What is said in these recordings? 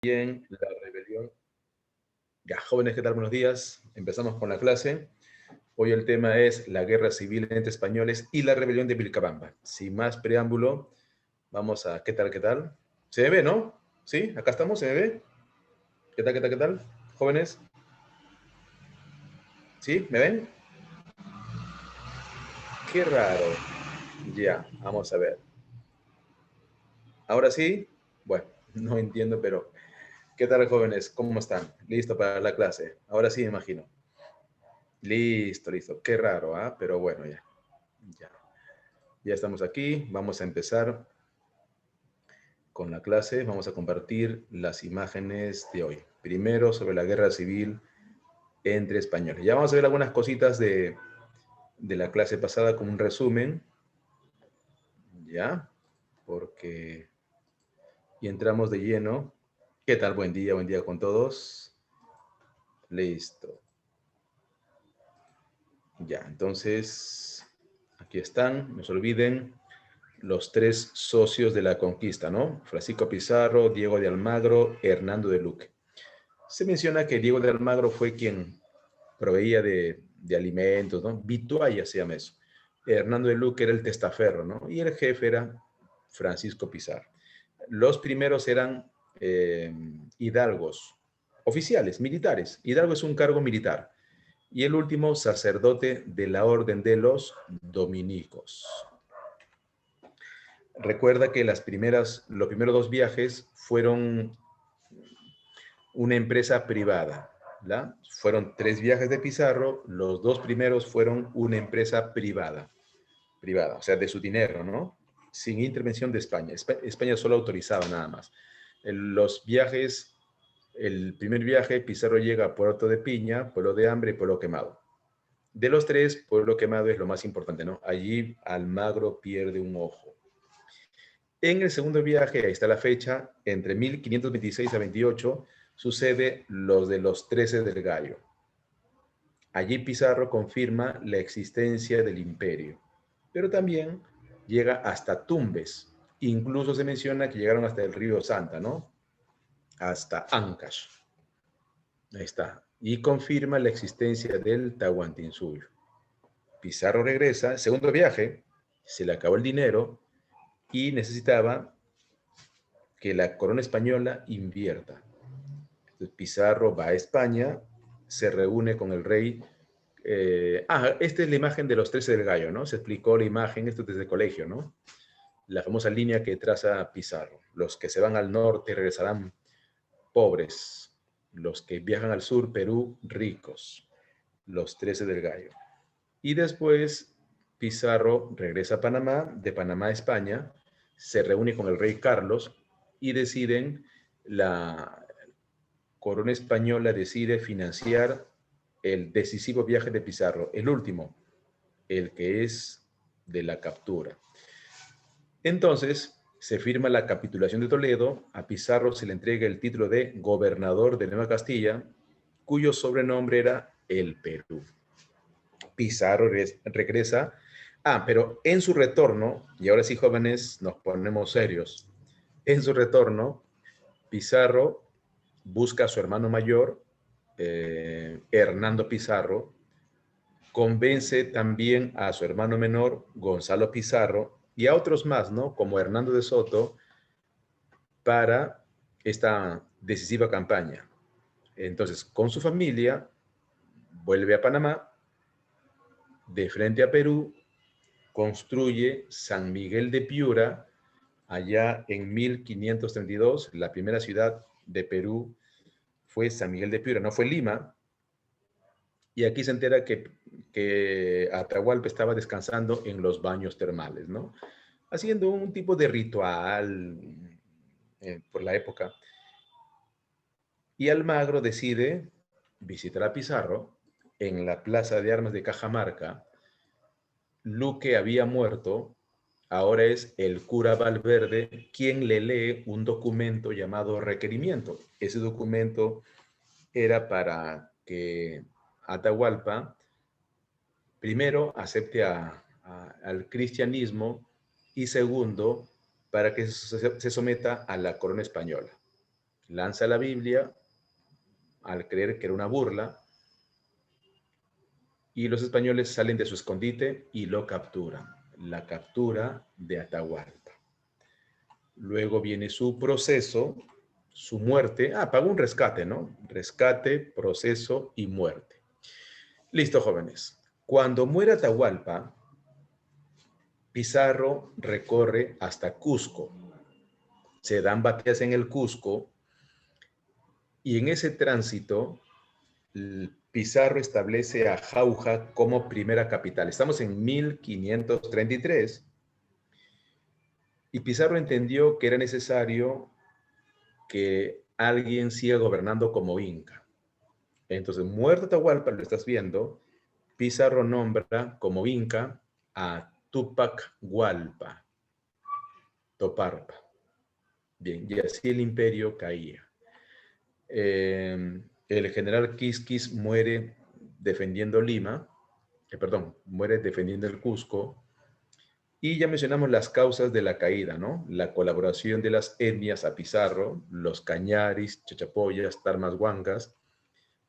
Bien, la rebelión. Ya, jóvenes, ¿qué tal? Buenos días. Empezamos con la clase. Hoy el tema es la guerra civil entre españoles y la rebelión de Vilcabamba. Sin más preámbulo, vamos a ¿qué tal? ¿Qué tal? ¿Se me ve, no? ¿Sí? ¿Acá estamos? ¿Se me ve? ¿Qué tal? ¿Qué tal? ¿Qué tal? Jóvenes, ¿sí? ¿Me ven? Qué raro. Ya, vamos a ver. ¿Ahora sí? Bueno, no entiendo, pero ¿qué tal, jóvenes? ¿Cómo están? ¿Listo para la clase? Ahora sí, me imagino. Listo, listo. Qué raro, ¿ah? Pero bueno, ya. Ya. Ya estamos aquí, vamos a empezar con la clase, vamos a compartir las imágenes de hoy. Primero sobre la guerra civil entre españoles. Ya vamos a ver algunas cositas de la clase pasada como un resumen, ¿ya? Porque, y entramos de lleno. ¿Qué tal? Buen día con todos. Listo. Ya, entonces, aquí están, no se olviden, los tres socios de la conquista, ¿no? Francisco Pizarro, Diego de Almagro, Hernando de Luque. Se menciona que Diego de Almagro fue quien proveía de alimentos, ¿no? Vitualla se llama eso. Hernando de Luque era el testaferro, ¿no? Y el jefe era Francisco Pizarro. Los primeros eran hidalgos, oficiales, militares. Hidalgo es un cargo militar. Y el último, sacerdote de la orden de los dominicos. Recuerda que los primeros dos viajes fueron una empresa privada. ¿La? Fueron 3 viajes de Pizarro, los 2 primeros fueron una empresa privada, o sea, de su dinero, ¿no? Sin intervención de España. España solo autorizaba nada más. Los viajes, el primer viaje, Pizarro llega a Puerto de Piña, Pueblo de Hambre y Pueblo Quemado. De los 3, Pueblo Quemado es lo más importante, ¿no? Allí Almagro pierde un ojo. En el segundo viaje, ahí está la fecha, entre 1526 a 28, sucede los de los 13 del Gallo. Allí Pizarro confirma la existencia del imperio, pero también llega hasta Tumbes. Incluso se menciona que llegaron hasta el río Santa, ¿no? Hasta Ancash. Ahí está. Y confirma la existencia del Tahuantinsuyo. Pizarro regresa, segundo viaje, se le acabó el dinero y necesitaba que la corona española invierta. Entonces Pizarro va a España, se reúne con el rey. Esta es la imagen de los 13 del Gallo, ¿no? Se explicó la imagen, esto desde el colegio, ¿no? La famosa línea que traza Pizarro. Los que se van al norte regresarán pobres. Los que viajan al sur, Perú, ricos. Los 13 del Gallo. Y después Pizarro regresa a Panamá, de Panamá a España, se reúne con el rey Carlos y deciden, la corona española decide financiar el decisivo viaje de Pizarro, el último, el que es de la captura. Entonces, se firma la capitulación de Toledo, a Pizarro se le entrega el título de gobernador de Nueva Castilla, cuyo sobrenombre era el Perú. Pizarro regresa. Pero en su retorno, y ahora sí, jóvenes, nos ponemos serios. En su retorno, Pizarro busca a su hermano mayor, Hernando Pizarro, convence también a su hermano menor, Gonzalo Pizarro, y a otros más, ¿no? Como Hernando de Soto, para esta decisiva campaña. Entonces, con su familia, vuelve a Panamá, de frente a Perú, construye San Miguel de Piura, allá en 1532, la primera ciudad de Perú fue San Miguel de Piura, no fue Lima, y aquí se entera que Atahualpa estaba descansando en los baños termales, ¿no? Haciendo un tipo de ritual por la época. Y Almagro decide visitar a Pizarro en la plaza de armas de Cajamarca. Luque había muerto, ahora es el cura Valverde quien le lee un documento llamado requerimiento. Ese documento era para que Atahualpa primero acepte al cristianismo y segundo para que se someta a la corona española. lanza la Biblia al creer que era una burla, y los españoles salen de su escondite y lo capturan. La captura de Atahualpa. Luego viene su proceso, su muerte. Pagó un rescate, ¿no? Rescate, proceso y muerte. Listo, jóvenes. Cuando muere Atahualpa, Pizarro recorre hasta Cusco. Se dan batallas en el Cusco y en ese tránsito Pizarro establece a Jauja como primera capital. Estamos en 1533 y Pizarro entendió que era necesario que alguien siga gobernando como inca. Entonces, muerto Atahualpa, lo estás viendo, Pizarro nombra como inca a Túpac Hualpa, Toparpa. Bien, y así el imperio caía. El general Quisquis muere defendiendo Lima, muere defendiendo el Cusco, y ya mencionamos las causas de la caída, ¿no? La colaboración de las etnias a Pizarro, los cañaris, chachapoyas, tarmas huancas,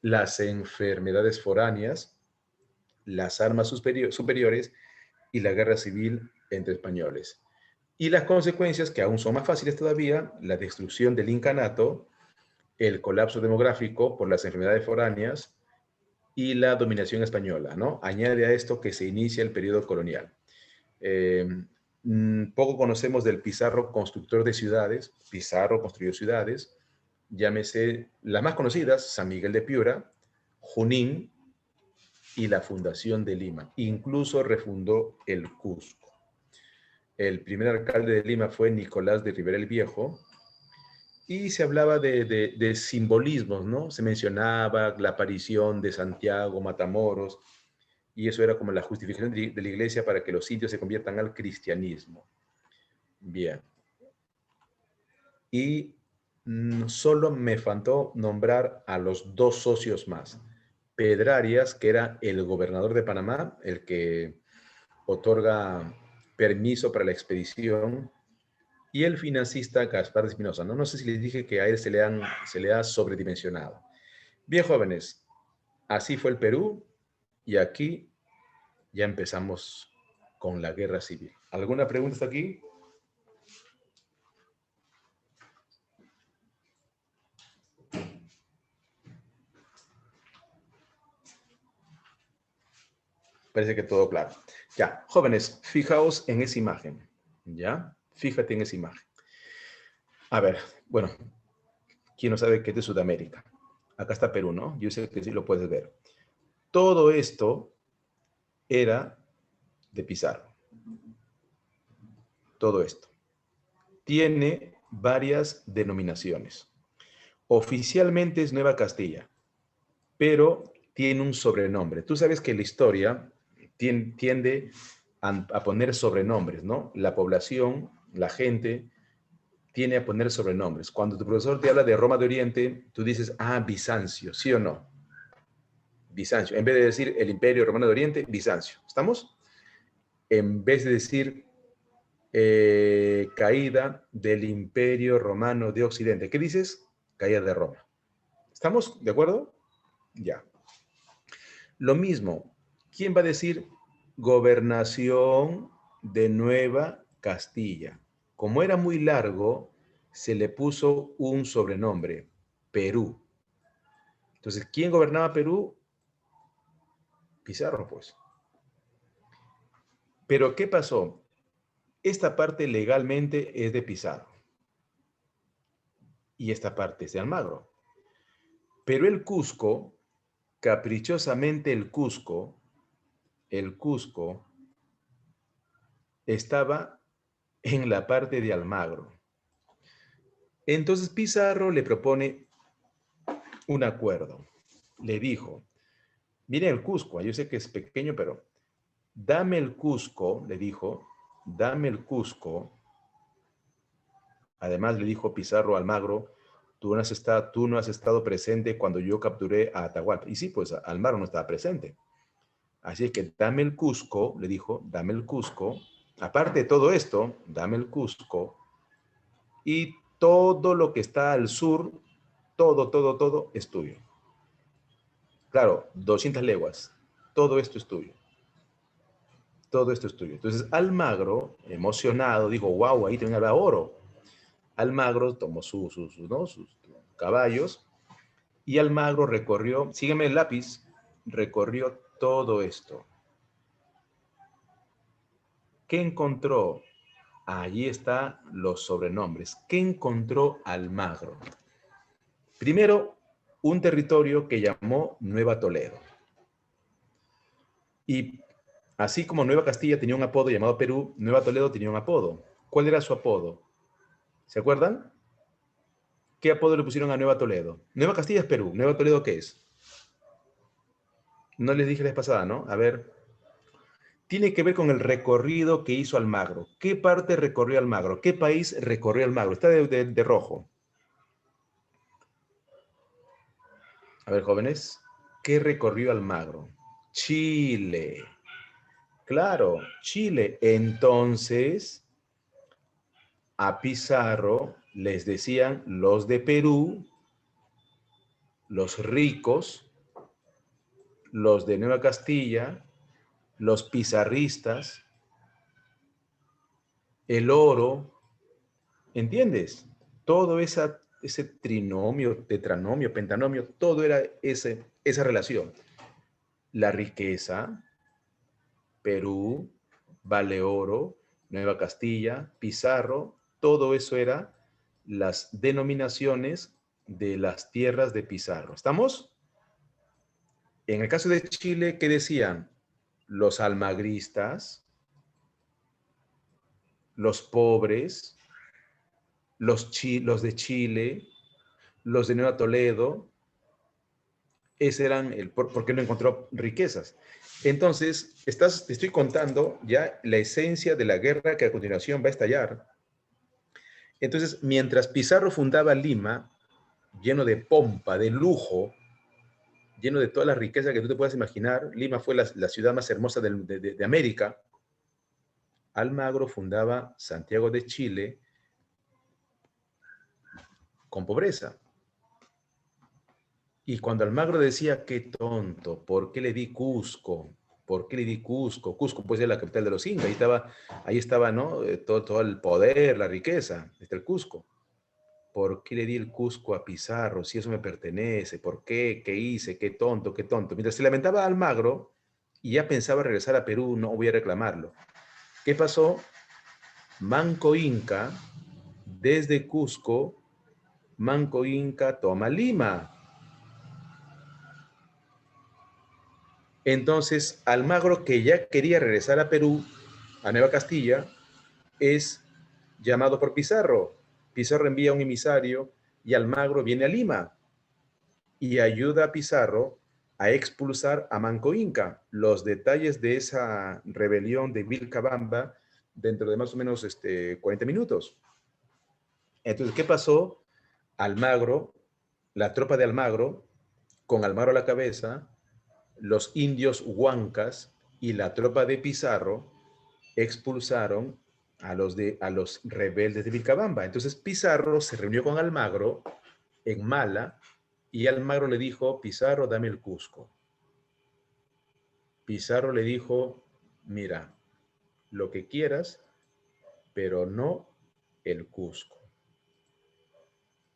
las enfermedades foráneas, las armas superiores y la guerra civil entre españoles. Y las consecuencias, que aún son más fáciles todavía, la destrucción del incanato, el colapso demográfico por las enfermedades foráneas y la dominación española, ¿no? Añade a esto que se inicia el periodo colonial. Poco conocemos del Pizarro constructor de ciudades. Pizarro construyó ciudades, llámese las más conocidas, San Miguel de Piura, Junín y la fundación de Lima. Incluso refundó el Cusco. El primer alcalde de Lima fue Nicolás de Rivera el Viejo, y se hablaba de simbolismos, ¿no? Se mencionaba la aparición de Santiago Matamoros, y eso era como la justificación de la iglesia para que los indios se conviertan al cristianismo. Bien. Y solo me faltó nombrar a los dos socios más. Pedrarias, que era el gobernador de Panamá, el que otorga permiso para la expedición, y el financista Gaspar de Espinosa. No sé si les dije que a él se le ha sobredimensionado. Bien, jóvenes, así fue el Perú, y aquí ya empezamos con la guerra civil. ¿Alguna pregunta hasta aquí? Parece que todo claro. Ya, jóvenes, fijaos en esa imagen. ¿Ya? Fíjate en esa imagen. A ver, bueno, ¿quién no sabe que es de Sudamérica? Acá está Perú, ¿no? Yo sé que sí lo puedes ver. Todo esto era de Pizarro. Todo esto. Tiene varias denominaciones. Oficialmente es Nueva Castilla, pero tiene un sobrenombre. Tú sabes que la historia tiende a poner sobrenombres, ¿no? La población, la gente, tiene a poner sobrenombres. Cuando tu profesor te habla de Roma de Oriente, tú dices, Bizancio, ¿sí o no? Bizancio. En vez de decir el Imperio Romano de Oriente, Bizancio. ¿Estamos? En vez de decir caída del Imperio Romano de Occidente, ¿qué dices? Caída de Roma. ¿Estamos de acuerdo? Ya. Lo mismo, ¿quién va a decir gobernación de Nueva Castilla? Como era muy largo, se le puso un sobrenombre, Perú. Entonces, ¿quién gobernaba Perú? Pizarro, pues. Pero, ¿qué pasó? Esta parte legalmente es de Pizarro y esta parte es de Almagro. Pero el Cusco, caprichosamente el Cusco estaba en la parte de Almagro. Entonces Pizarro le propone un acuerdo. Le dijo, miren el Cusco, yo sé que es pequeño, pero dame el Cusco, le dijo, dame el Cusco. Además le dijo Pizarro a Almagro, tú no has estado presente cuando yo capturé a Atahualpa. Y sí, pues Almagro no estaba presente. Así que dame el Cusco, le dijo, dame el Cusco. Aparte de todo esto, dame el Cusco y todo lo que está al sur todo es tuyo. Claro, 200 leguas, todo esto es tuyo. Todo esto es tuyo. Entonces Almagro, emocionado, dijo, wow, ahí también habrá oro. Almagro tomó sus caballos y Almagro recorrió, sígueme el lápiz, recorrió todo esto. ¿Qué encontró? Allí están los sobrenombres. ¿Qué encontró Almagro? Primero, un territorio que llamó Nueva Toledo. Y así como Nueva Castilla tenía un apodo llamado Perú, Nueva Toledo tenía un apodo. ¿Cuál era su apodo? ¿Se acuerdan? ¿Qué apodo le pusieron a Nueva Toledo? Nueva Castilla es Perú. ¿Nueva Toledo qué es? No les dije la vez pasada, ¿no? A ver. Tiene que ver con el recorrido que hizo Almagro. ¿Qué parte recorrió Almagro? ¿Qué país recorrió Almagro? Está de rojo. A ver, jóvenes. ¿Qué recorrió Almagro? Chile. Claro, Chile. Entonces, a Pizarro les decían los de Perú, los ricos, los de Nueva Castilla, los pizarristas, el oro, ¿entiendes? Todo ese trinomio, tetranomio, pentanomio, todo era esa relación. La riqueza, Perú, vale oro, Nueva Castilla, Pizarro, todo eso era las denominaciones de las tierras de Pizarro. ¿Estamos? En el caso de Chile, ¿qué decían? Los almagristas, los pobres, los de Chile, los de Nueva Toledo, ese eran por qué no encontró riquezas. Entonces, te estoy contando ya la esencia de la guerra que a continuación va a estallar. Entonces, mientras Pizarro fundaba Lima, lleno de pompa, de lujo, lleno de toda la riqueza que tú te puedas imaginar, Lima fue la ciudad más hermosa de América. Almagro fundaba Santiago de Chile con pobreza. Y cuando Almagro decía, qué tonto, ¿por qué le di Cusco? ¿Por qué le di Cusco? Cusco pues es la capital de los incas, ahí estaba, ¿no? Todo el poder, la riqueza, está el Cusco. ¿Por qué le di el Cusco a Pizarro si eso me pertenece? ¿Por qué? ¿Qué hice? Qué tonto, qué tonto. Mientras se lamentaba Almagro y ya pensaba regresar a Perú, no voy a reclamarlo. ¿Qué pasó? Manco Inca, desde Cusco, Manco Inca toma Lima. Entonces, Almagro, que ya quería regresar a Perú, a Nueva Castilla, es llamado por Pizarro. Pizarro envía un emisario y Almagro viene a Lima y ayuda a Pizarro a expulsar a Manco Inca. Los detalles de esa rebelión de Vilcabamba dentro de más o menos 40 minutos. Entonces, ¿qué pasó? Almagro, la tropa de Almagro, con Almagro a la cabeza, los indios huancas y la tropa de Pizarro expulsaron a los rebeldes de Vilcabamba. Entonces Pizarro se reunió con Almagro en Mala y Almagro le dijo, Pizarro, dame el Cusco. Pizarro le dijo, mira, lo que quieras, pero no el Cusco.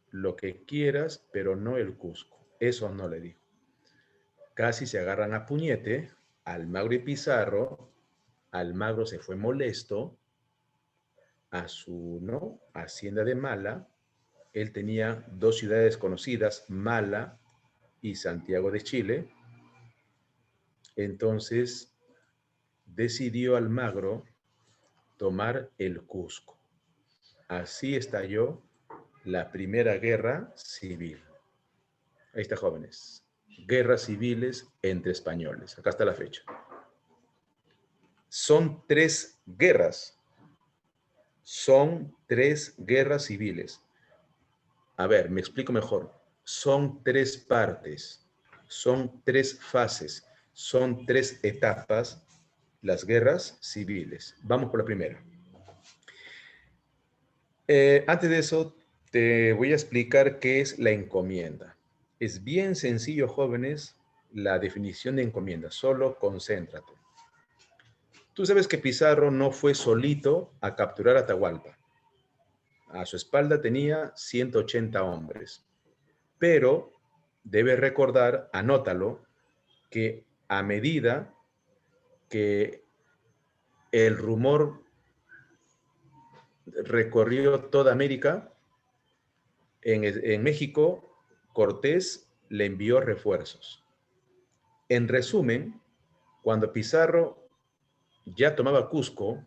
Lo que quieras, pero no el Cusco. Eso no le dijo. Casi se agarran a puñete, Almagro y Pizarro. Almagro se fue molesto a su hacienda de Mala. Él tenía dos ciudades conocidas, Mala y Santiago de Chile. Entonces decidió Almagro tomar el Cusco. Así estalló la primera guerra civil. Ahí está, jóvenes. Guerras civiles entre españoles. Acá está la fecha. Son 3 guerras. Son 3 guerras civiles. A ver, me explico mejor. Son 3 partes. Son 3 fases. Son 3 etapas las guerras civiles. Vamos por la primera. Antes de eso, Te voy a explicar qué es la encomienda. Es bien sencillo, jóvenes, la definición de encomienda. Solo concéntrate. Tú sabes que Pizarro no fue solito a capturar Atahualpa. A su espalda tenía 180 hombres. Pero debes recordar, anótalo, que a medida que el rumor recorrió toda América, en México, Cortés le envió refuerzos. En resumen, cuando Pizarro ya tomaba Cusco,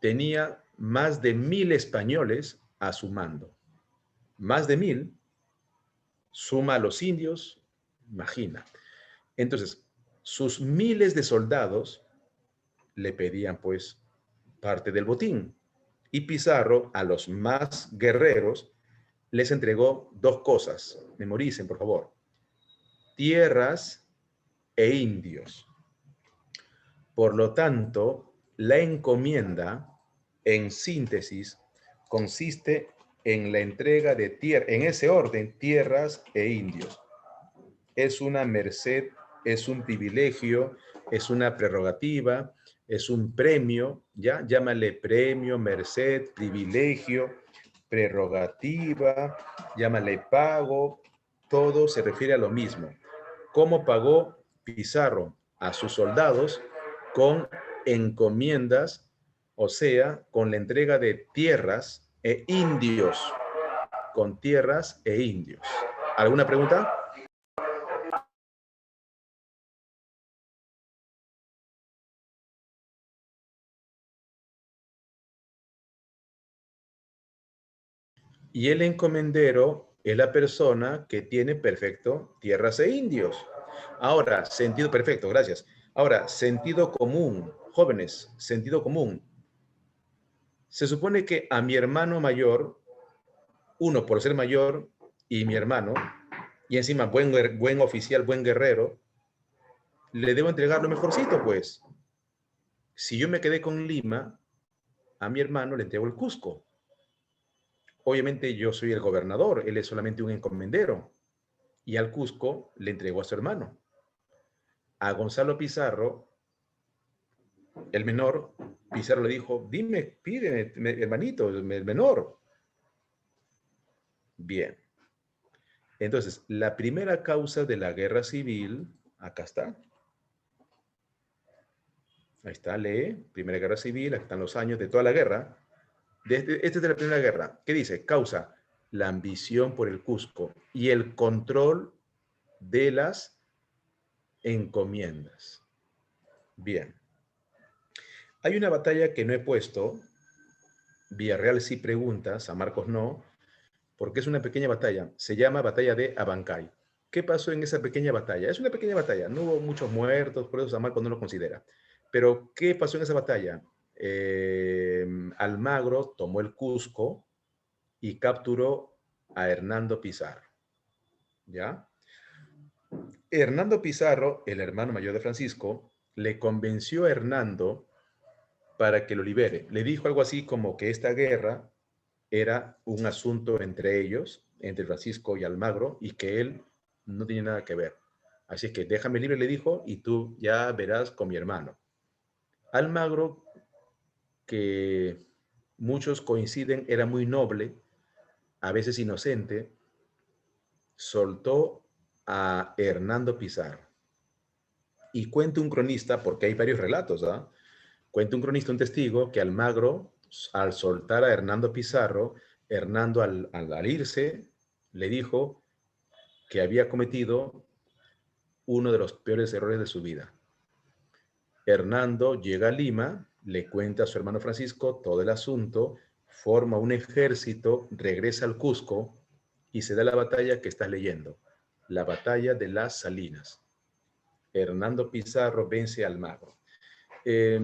tenía más de 1000 españoles a su mando. Más de 1000, suma a los indios, imagina. Entonces, sus miles de soldados le pedían pues parte del botín. Y Pizarro a los más guerreros les entregó dos cosas. Memoricen, por favor. Tierras e indios. Por lo tanto, la encomienda, en síntesis, consiste en la entrega de tierra, en ese orden, tierras e indios. Es una merced, es un privilegio, es una prerrogativa, es un premio, ¿ya? Llámale premio, merced, privilegio, prerrogativa, llámale pago, todo se refiere a lo mismo. ¿Cómo pagó Pizarro a sus soldados? Con encomiendas, o sea, con la entrega de tierras e indios, con tierras e indios. ¿Alguna pregunta? Y el encomendero es la persona que tiene perfecto tierras e indios. Ahora, sentido perfecto, gracias. Ahora, sentido común, jóvenes, sentido común. Se supone que a mi hermano mayor, uno por ser mayor y mi hermano, y encima buen oficial, buen guerrero, le debo entregar lo mejorcito, pues. Si yo me quedé con Lima, a mi hermano le entrego el Cusco. Obviamente yo soy el gobernador, él es solamente un encomendero. Y al Cusco le entregó a su hermano. A Gonzalo Pizarro, el menor, Pizarro le dijo, dime, pídeme, hermanito, el menor. Bien. Entonces, la primera causa de la guerra civil, acá está. Ahí está, lee, Primera Guerra Civil, aquí están los años de toda la guerra. Este es de la Primera Guerra. ¿Qué dice? Causa la ambición por el Cusco y el control de las encomiendas. Bien. Hay una batalla que no he puesto, Villarreal sí pregunta, San Marcos no, porque es una pequeña batalla. Se llama Batalla de Abancay. ¿Qué pasó en esa pequeña batalla? Es una pequeña batalla, no hubo muchos muertos, por eso San Marcos no lo considera. Pero, ¿qué pasó en esa batalla? Almagro tomó el Cusco y capturó a Hernando Pizarro. ¿Ya? Hernando Pizarro, el hermano mayor de Francisco, le convenció a Hernando para que lo libere. Le dijo algo así como que esta guerra era un asunto entre ellos, entre Francisco y Almagro, y que él no tenía nada que ver. Así que déjame libre, le dijo, y tú ya verás con mi hermano. Almagro, que muchos coinciden, era muy noble, a veces inocente, soltó a Hernando Pizarro. Y cuenta un cronista, porque hay varios relatos, ¿ah? Cuenta un cronista, un testigo, que Almagro, al soltar a Hernando Pizarro, Hernando al irse, le dijo que había cometido uno de los peores errores de su vida. Hernando llega a Lima, le cuenta a su hermano Francisco todo el asunto, forma un ejército, regresa al Cusco y se da la batalla que estás leyendo, la batalla de las Salinas. Hernando Pizarro vence a Almagro. Eh,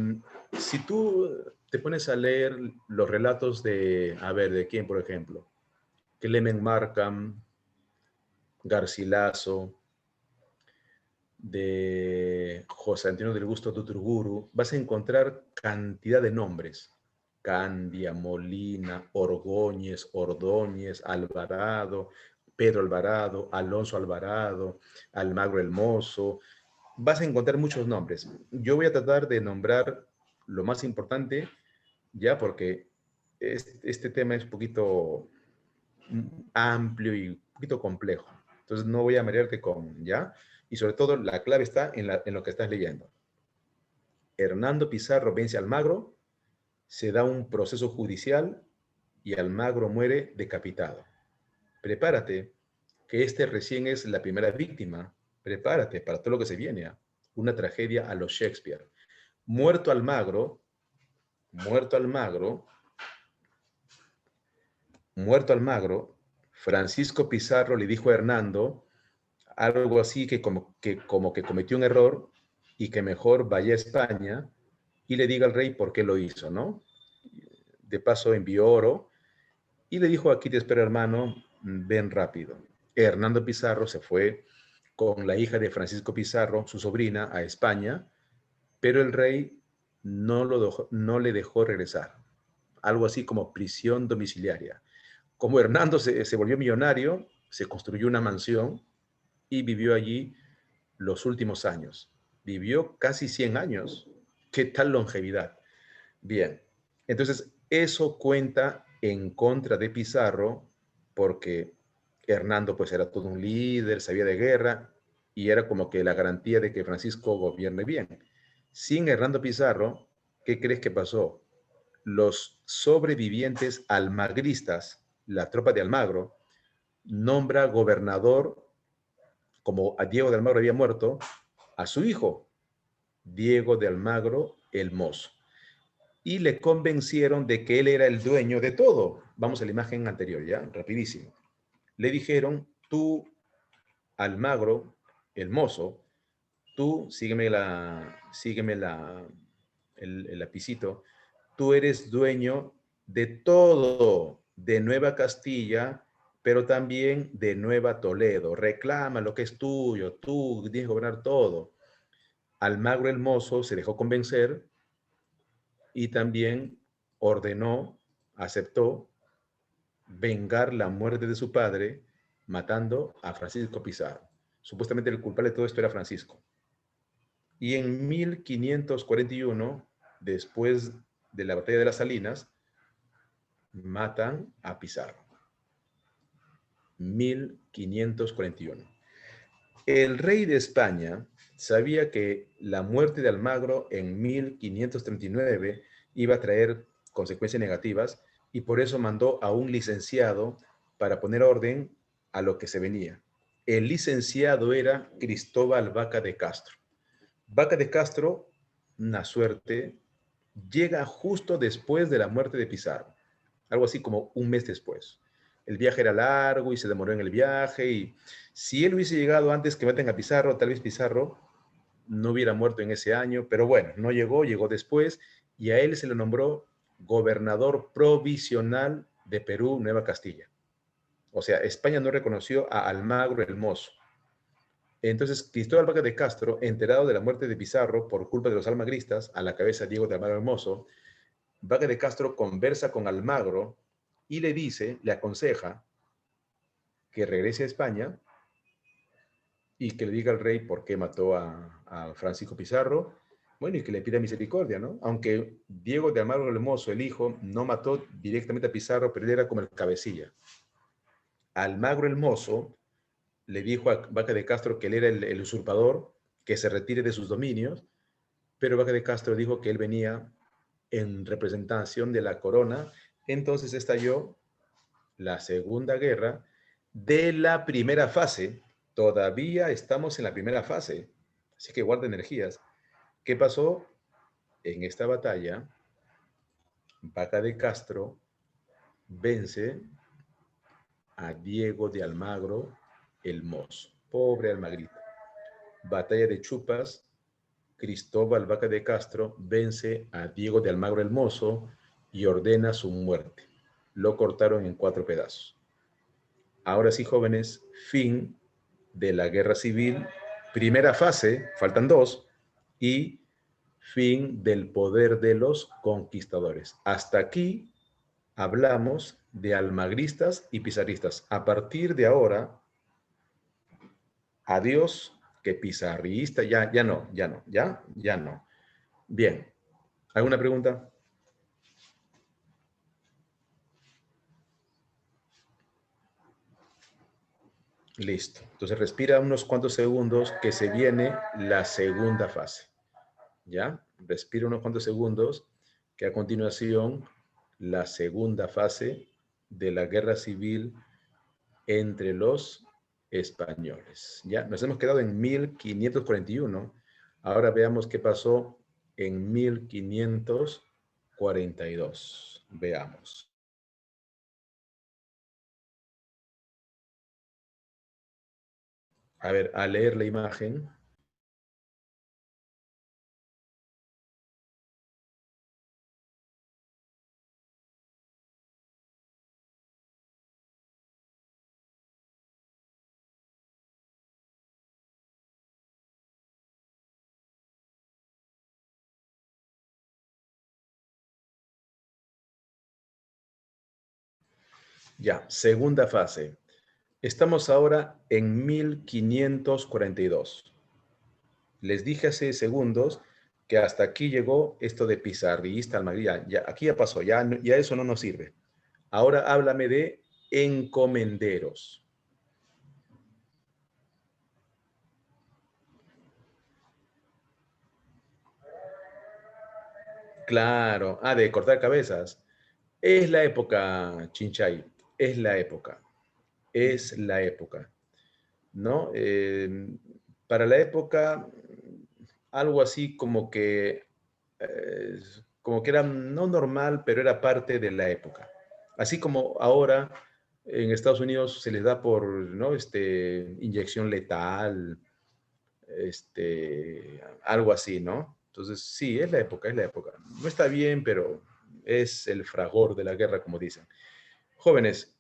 si tú te pones a leer los relatos de, a ver, ¿de quién, por ejemplo? Clement Markham, Garcilaso, de José Antonio del Busto Tuturguru, vas a encontrar cantidad de nombres. Candia, Molina, Orgóñez, Ordóñez, Alvarado, Pedro Alvarado, Alonso Alvarado, Almagro el Mozo. Vas a encontrar muchos nombres. Yo voy a tratar de nombrar lo más importante, ya porque este tema es un poquito amplio y un poquito complejo. Entonces no voy a marearte con, ¿ya? Y sobre todo la clave está en lo que estás leyendo. Hernando Pizarro vence a Almagro, se da un proceso judicial y Almagro muere decapitado. Prepárate, que este recién es la primera víctima. Prepárate para todo lo que se viene. Una tragedia a los Shakespeare. Muerto Almagro, muerto Almagro, muerto Almagro, Francisco Pizarro le dijo a Hernando algo así que cometió un error y que mejor vaya a España y le diga al rey por qué lo hizo, ¿no? De paso envió oro y le dijo, aquí te espero hermano, ven rápido. Hernando Pizarro se fue con la hija de Francisco Pizarro, su sobrina, a España, pero el rey no le dejó regresar. Algo así como prisión domiciliaria. Como Hernando se volvió millonario, se construyó una mansión y vivió allí los últimos años. Vivió casi 100 años. ¿Qué tal longevidad? Bien, entonces eso cuenta en contra de Pizarro porque Hernando pues era todo un líder, sabía de guerra y era como que la garantía de que Francisco gobierne bien. Sin Hernando Pizarro, ¿qué crees que pasó? Los sobrevivientes almagristas, la tropa de Almagro, nombra gobernador, como a Diego de Almagro había muerto, a su hijo, Diego de Almagro el Mozo. Y le convencieron de que él era el dueño de todo. Vamos a la imagen anterior, ya, rapidísimo. Le dijeron, tú, Almagro, el Mozo, tú, sígueme el lapicito, tú eres dueño de todo, de Nueva Castilla, pero también de Nueva Toledo. Reclama lo que es tuyo, tú tienes que gobernar todo. Almagro el Mozo se dejó convencer y también ordenó, aceptó vengar la muerte de su padre matando a Francisco Pizarro. Supuestamente el culpable de todo esto era Francisco. Y en 1541, después de la batalla de las Salinas, matan a Pizarro. 1541. El rey de España sabía que la muerte de Almagro en 1539 iba a traer consecuencias negativas y por eso mandó a un licenciado para poner orden a lo que se venía. El licenciado era Cristóbal Vaca de Castro. Vaca de Castro, una suerte, llega justo después de la muerte de Pizarro, algo así como un mes después. El viaje era largo y se demoró en el viaje y si él hubiese llegado antes que maten a Pizarro, tal vez Pizarro no hubiera muerto en ese año, pero bueno, no llegó, llegó después y a él se le nombró gobernador provisional de Perú, Nueva Castilla. O sea, España no reconoció a Almagro el Mozo. Entonces, Cristóbal Vaca de Castro, enterado de la muerte de Pizarro por culpa de los almagristas, a la cabeza Diego de Almagro el Mozo, Vaca de Castro conversa con Almagro y le dice, le aconseja que regrese a España y que le diga al rey por qué mató a Francisco Pizarro, bueno, y que le pida misericordia, ¿no? Aunque Diego de Almagro el Mozo, el hijo, no mató directamente a Pizarro, pero él era como el cabecilla. Almagro el Mozo le dijo a Vaca de Castro que él era el usurpador, que se retire de sus dominios, pero Vaca de Castro dijo que él venía en representación de la corona, entonces estalló la Segunda Guerra de la primera fase. Todavía estamos en la primera fase, así que guarda energías. ¿Qué pasó? En esta batalla, Vaca de Castro vence a Diego de Almagro el Mozo. Pobre Almagrito. Batalla de Chupas, Cristóbal Vaca de Castro vence a Diego de Almagro el Mozo y ordena su muerte. Lo cortaron en 4 pedazos. Ahora sí, jóvenes, fin de la guerra civil, primera fase, faltan 2, y Fin del poder de los conquistadores. Hasta aquí hablamos de almagristas y pizarristas. A partir de ahora, adiós, que pizarrista, ya no. Bien, ¿alguna pregunta? Listo. Entonces respira unos cuantos segundos que se viene la segunda fase. ¿Ya? Respira unos cuantos segundos que a continuación la segunda fase de la guerra civil entre los españoles. Ya, nos hemos quedado en 1541. Ahora veamos qué pasó en 1542. Veamos. A ver, a leer la imagen. Ya, segunda fase. Estamos ahora en 1542. Les dije hace segundos que hasta aquí llegó esto de pizarrista, almagrilla. Ya, aquí ya pasó, ya eso no nos sirve. Ahora háblame de encomenderos. Claro, de cortar cabezas. Es la época, Chinchay, es la época, es la época, ¿no? Para la época, algo así como que era no normal, pero era parte de la época. Así como ahora en Estados Unidos se les da por, ¿no? Inyección letal, algo así, ¿no? Entonces, sí, es la época, es la época. No está bien, pero es el fragor de la guerra, como dicen. Jóvenes,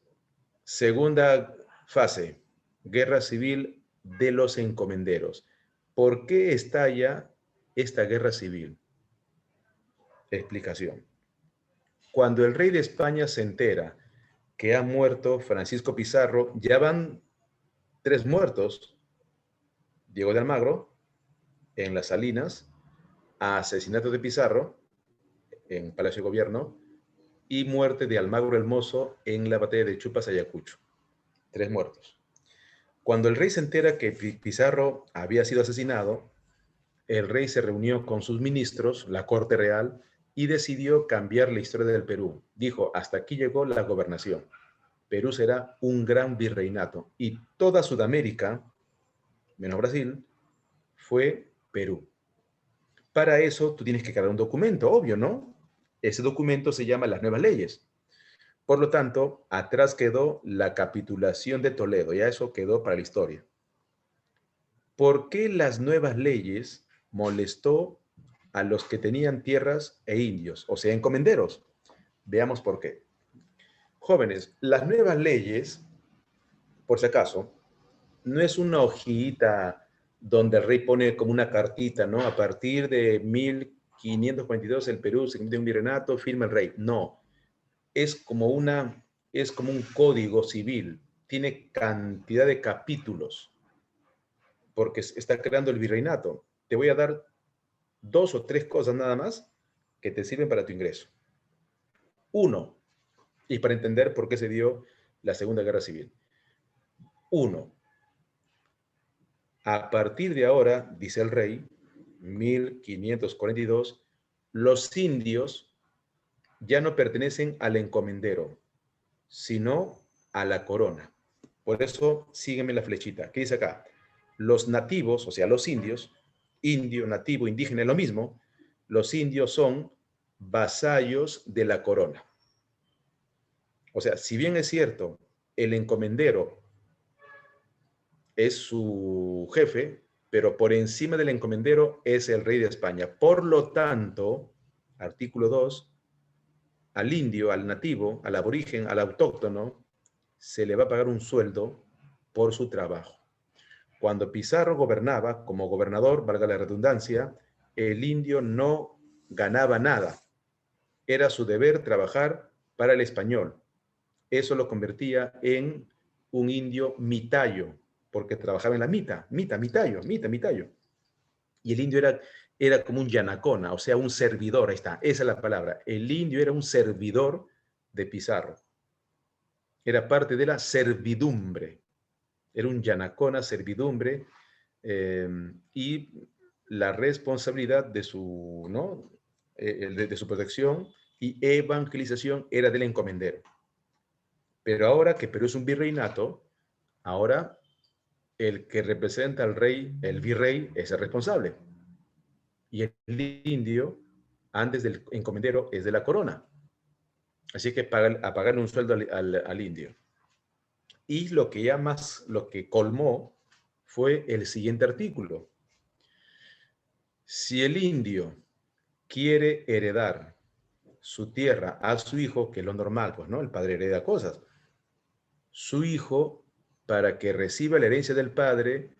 segunda fase, guerra civil de los encomenderos. ¿Por qué estalla esta guerra civil? Explicación. Cuando el rey de España se entera que ha muerto Francisco Pizarro, ya van 3 muertos. Diego de Almagro, en las Salinas, asesinato de Pizarro, en Palacio de Gobierno, y muerte de Almagro el Mozo en la batalla de Chupas, Ayacucho. 3 muertos. Cuando el rey se entera que Pizarro había sido asesinado, el rey se reunió con sus ministros, la corte real, y decidió cambiar la historia del Perú. Dijo, hasta aquí llegó la gobernación. Perú será un gran virreinato y toda Sudamérica, menos Brasil, fue Perú. Para eso tú tienes que crear un documento, obvio, ¿no? Ese documento se llama las nuevas leyes. Por lo tanto, atrás quedó la capitulación de Toledo, ya eso quedó para la historia. ¿Por qué las nuevas leyes molestó a los que tenían tierras e indios, o sea, encomenderos? Veamos por qué. Jóvenes, las nuevas leyes, por si acaso, no es una hojita donde el rey pone como una cartita, ¿no? A partir de 1542 el Perú se convierte en un virreinato, firma el rey. No, es como es como un código civil, tiene cantidad de capítulos, porque está creando el virreinato. Te voy a dar 2 o 3 cosas nada más que te sirven para tu ingreso. Uno, y para entender por qué se dio la Segunda Guerra Civil. Uno, a partir de ahora, dice el rey, 1542, los indios ya no pertenecen al encomendero, sino a la corona. Por eso, sígueme la flechita. ¿Qué dice acá? Los nativos, o sea, los indios, indio, nativo, indígena, es lo mismo, los indios son vasallos de la corona. O sea, si bien es cierto, el encomendero es su jefe, pero por encima del encomendero es el rey de España. Por lo tanto, artículo 2, al indio, al nativo, al aborigen, al autóctono, se le va a pagar un sueldo por su trabajo. Cuando Pizarro gobernaba como gobernador, valga la redundancia, el indio no ganaba nada. Era su deber trabajar para el español. Eso lo convertía en un indio mitayo, porque trabajaba en la mitayo. Y el indio era como un yanacona, o sea, un servidor, ahí está, esa es la palabra. El indio era un servidor de Pizarro. Era parte de la servidumbre. Era un yanacona, servidumbre, y la responsabilidad de su, ¿no? De su protección y evangelización era del encomendero. Pero ahora que Perú es un virreinato, ahora el que representa al rey, el virrey, es el responsable. Y el indio, antes del encomendero, es de la corona. Así que a pagarle un sueldo al indio. Y lo que ya más, lo que colmó fue el siguiente artículo. Si el indio quiere heredar su tierra a su hijo, que es lo normal, pues, ¿no? El padre hereda cosas. Su hijo, para que reciba la herencia del padre,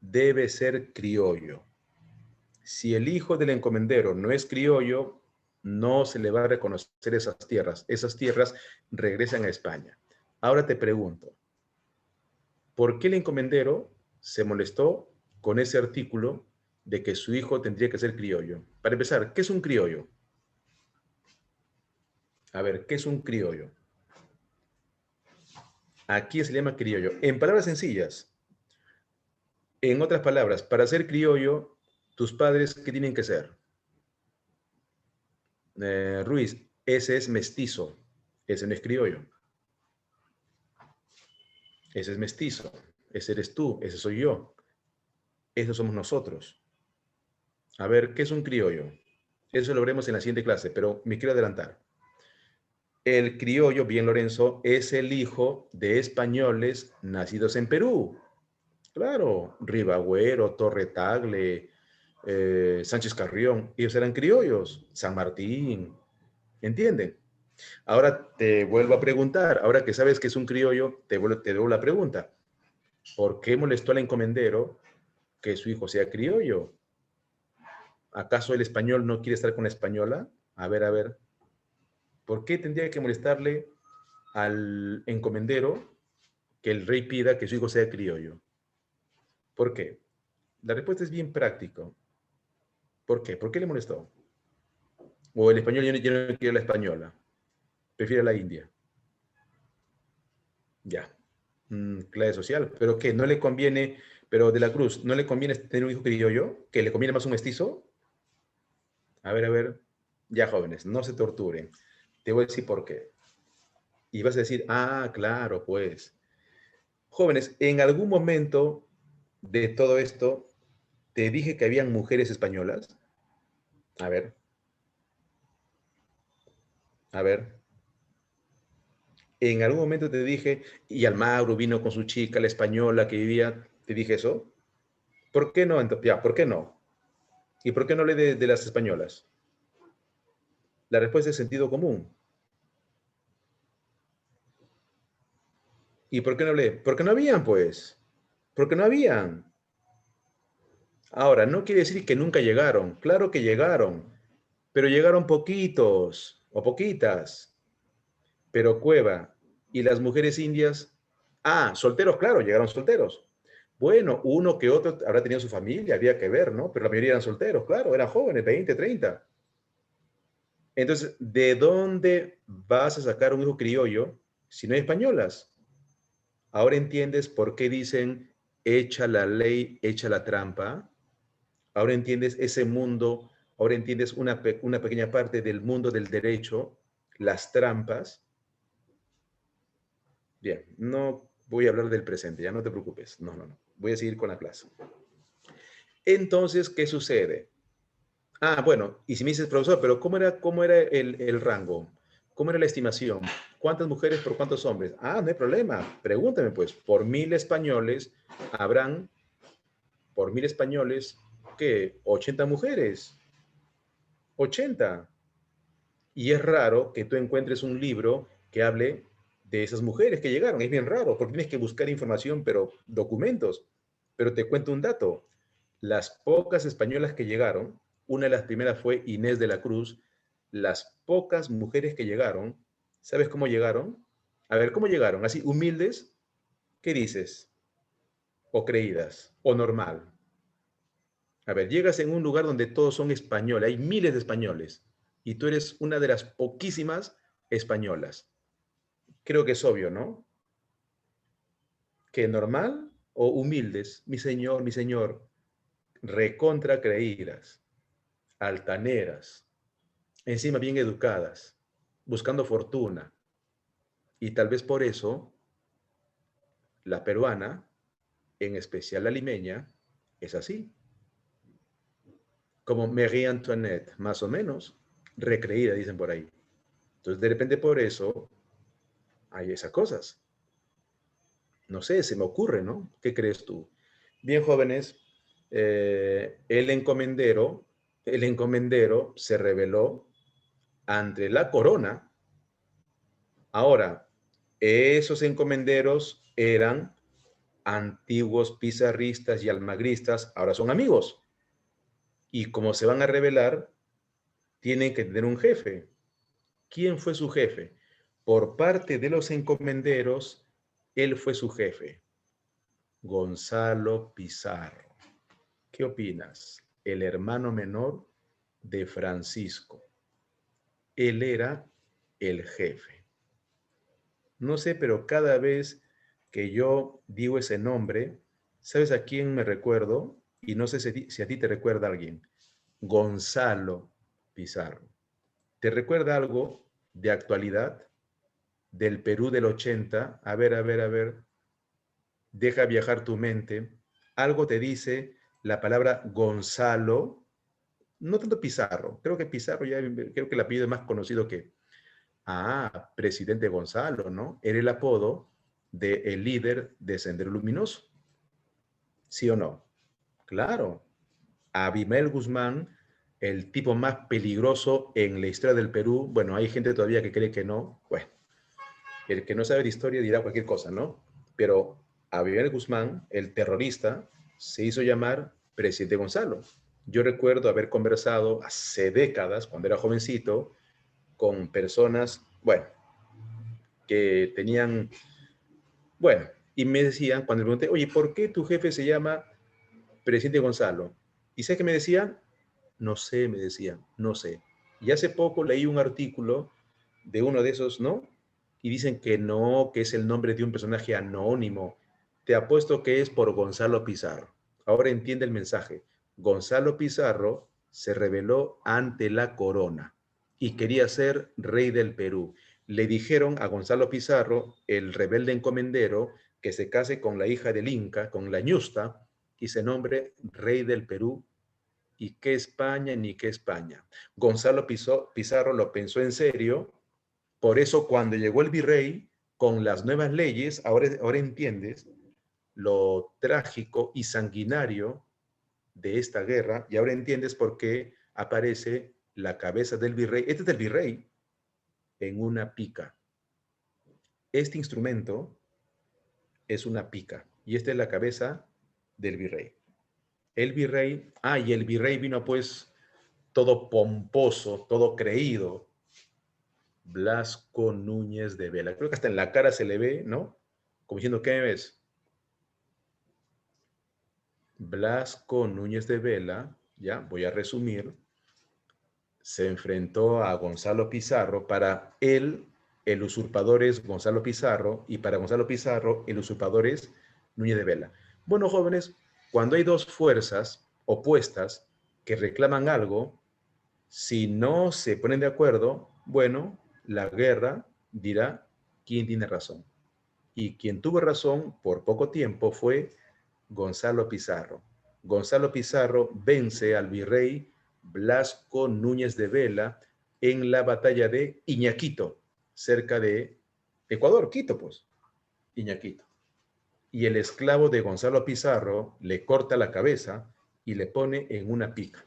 debe ser criollo. Si el hijo del encomendero no es criollo, no se le va a reconocer esas tierras. Esas tierras regresan a España. Ahora te pregunto, ¿por qué el encomendero se molestó con ese artículo de que su hijo tendría que ser criollo? Para empezar, ¿qué es un criollo? A ver, ¿qué es un criollo? Aquí se le llama criollo. En palabras sencillas, en otras palabras, para ser criollo, tus padres, ¿qué tienen que ser? Ruiz, ese es mestizo, ese no es criollo. Ese es mestizo, ese eres tú, ese soy yo. Esos somos nosotros. A ver, ¿qué es un criollo? Eso lo veremos en la siguiente clase, pero me quiero adelantar. El criollo, bien Lorenzo, es el hijo de españoles nacidos en Perú. Claro, Ribagüero, Torre Tagle, Sánchez Carrión, ellos eran criollos, San Martín, ¿entienden? Ahora te vuelvo a preguntar, ahora que sabes que es un criollo, te devuelvo la pregunta. ¿Por qué molestó al encomendero que su hijo sea criollo? ¿Acaso el español no quiere estar con la española? A ver, ¿por qué tendría que molestarle al encomendero que el rey pida que su hijo sea criollo? ¿Por qué? La respuesta es bien práctica. ¿Por qué? ¿Por qué le molestó? O el español ya no quiere la española, prefiere la india. Ya. Clase social. ¿Pero qué? ¿No le conviene, pero de la Cruz, no le conviene tener un hijo criollo? ¿Que le conviene más un mestizo? A ver. Ya, jóvenes, no se torturen. Te voy a decir por qué. Y vas a decir, ah, claro, pues. Jóvenes, en algún momento de todo esto, te dije que habían mujeres españolas. A ver, a ver. En algún momento te dije, y Almagro vino con su chica, la española que vivía, ¿te dije eso? ¿Por qué no? Ya, ¿por qué no? ¿Y por qué no hablé de las españolas? La respuesta es sentido común. ¿Y por qué no hablé? Porque no habían, pues. Porque no habían. Ahora, no quiere decir que nunca llegaron. Claro que llegaron, pero llegaron poquitos o poquitas. Pero Cueva y las mujeres indias, solteros, claro, llegaron solteros. Bueno, uno que otro habrá tenido su familia, había que ver, ¿no? Pero la mayoría eran solteros, claro, eran jóvenes, 20, 30. Entonces, ¿de dónde vas a sacar un hijo criollo si no hay españolas? Ahora entiendes por qué dicen echa la ley, echa la trampa. Ahora entiendes ese mundo, ahora entiendes una pequeña parte del mundo del derecho, las trampas. Bien, no voy a hablar del presente, ya no te preocupes. No. Voy a seguir con la clase. Entonces, ¿qué sucede? Bueno, y si me dices, profesor, pero ¿cómo era el rango? ¿Cómo era la estimación? ¿Cuántas mujeres por cuántos hombres? No hay problema. Pregúntame, pues, por 1000 españoles habrán, por 1000 españoles, ¿qué? 80 mujeres. 80. Y es raro que tú encuentres un libro que hable de esas mujeres que llegaron. Es bien raro, porque tienes que buscar información, pero documentos. Pero te cuento un dato. Las pocas españolas que llegaron, Una de las primeras fue Inés de la Cruz. Las pocas mujeres que llegaron, ¿sabes cómo llegaron? A ver, ¿cómo llegaron? Así, humildes, ¿qué dices? O creídas, o normal. A ver, llegas en un lugar donde todos son españoles, hay miles de españoles, y tú eres una de las poquísimas españolas. Creo que es obvio, ¿no? Que normal o humildes, mi señor, recontra creídas, altaneras, encima bien educadas, buscando fortuna. Y tal vez por eso la peruana, en especial la limeña, es así. Como Marie Antoinette, más o menos, recreída, dicen por ahí. Entonces, de repente por eso hay esas cosas. No sé, se me ocurre, ¿no? ¿Qué crees tú? Bien, jóvenes, el encomendero se rebeló ante la corona. Ahora, esos encomenderos eran antiguos pizarristas y almagristas, ahora son amigos. Y como se van a rebelar, tienen que tener un jefe. ¿Quién fue su jefe? Por parte de los encomenderos, él fue su jefe, Gonzalo Pizarro. ¿Qué opinas? El hermano menor de Francisco. Él era el jefe. No sé, pero cada vez que yo digo ese nombre, ¿sabes a quién me recuerdo? Y no sé si a ti te recuerda alguien. Gonzalo Pizarro. ¿Te recuerda algo de actualidad del Perú del 80? A ver, a ver, a ver. Deja viajar tu mente. Algo te dice la palabra Gonzalo, no tanto Pizarro. Creo que Pizarro ya, creo que el apellido es más conocido que, presidente Gonzalo, ¿no? Era el apodo del líder de Sendero Luminoso. ¿Sí o no? Claro. Abimael Guzmán, el tipo más peligroso en la historia del Perú. Bueno, hay gente todavía que cree que no. Bueno, el que no sabe de historia dirá cualquier cosa, ¿no? Pero Abimael Guzmán, el terrorista, se hizo llamar presidente Gonzalo. Yo recuerdo haber conversado hace décadas, cuando era jovencito, con personas, bueno, que tenían, bueno, y me decían, cuando le pregunté, oye, ¿por qué tu jefe se llama presidente Gonzalo? ¿Y sabes qué me decían? No sé, me decían, no sé. Y hace poco leí un artículo de uno de esos, ¿no? Y dicen que no, que es el nombre de un personaje anónimo. Te apuesto que es por Gonzalo Pizarro. Ahora entiende el mensaje. Gonzalo Pizarro se rebeló ante la corona y quería ser rey del Perú. Le dijeron a Gonzalo Pizarro, el rebelde encomendero, que se case con la hija del Inca, con la Ñusta, y se nombre rey del Perú. ¿Y qué España ni qué España? Gonzalo Pizarro lo pensó en serio, por eso cuando llegó el virrey con las nuevas leyes, ahora entiendes lo trágico y sanguinario de esta guerra y ahora entiendes por qué aparece la cabeza del virrey. Este es el virrey en una pica. Este instrumento es una pica y esta es la cabeza del virrey. El virrey, y el virrey vino pues todo pomposo, todo creído, Blasco Núñez de Vela. Creo que hasta en la cara se le ve, ¿no? Como diciendo, ¿qué ves? Blasco Núñez de Vela, ya, voy a resumir, se enfrentó a Gonzalo Pizarro. Para él, el usurpador es Gonzalo Pizarro, y para Gonzalo Pizarro, el usurpador es Núñez de Vela. Bueno, jóvenes, cuando hay dos fuerzas opuestas que reclaman algo, si no se ponen de acuerdo, bueno, la guerra dirá quién tiene razón. Y quien tuvo razón por poco tiempo fue Gonzalo Pizarro. Gonzalo Pizarro vence al virrey Blasco Núñez de Vela en la batalla de Iñaquito, cerca de Ecuador, Quito, pues, Iñaquito. Y el esclavo de Gonzalo Pizarro le corta la cabeza y le pone en una pica.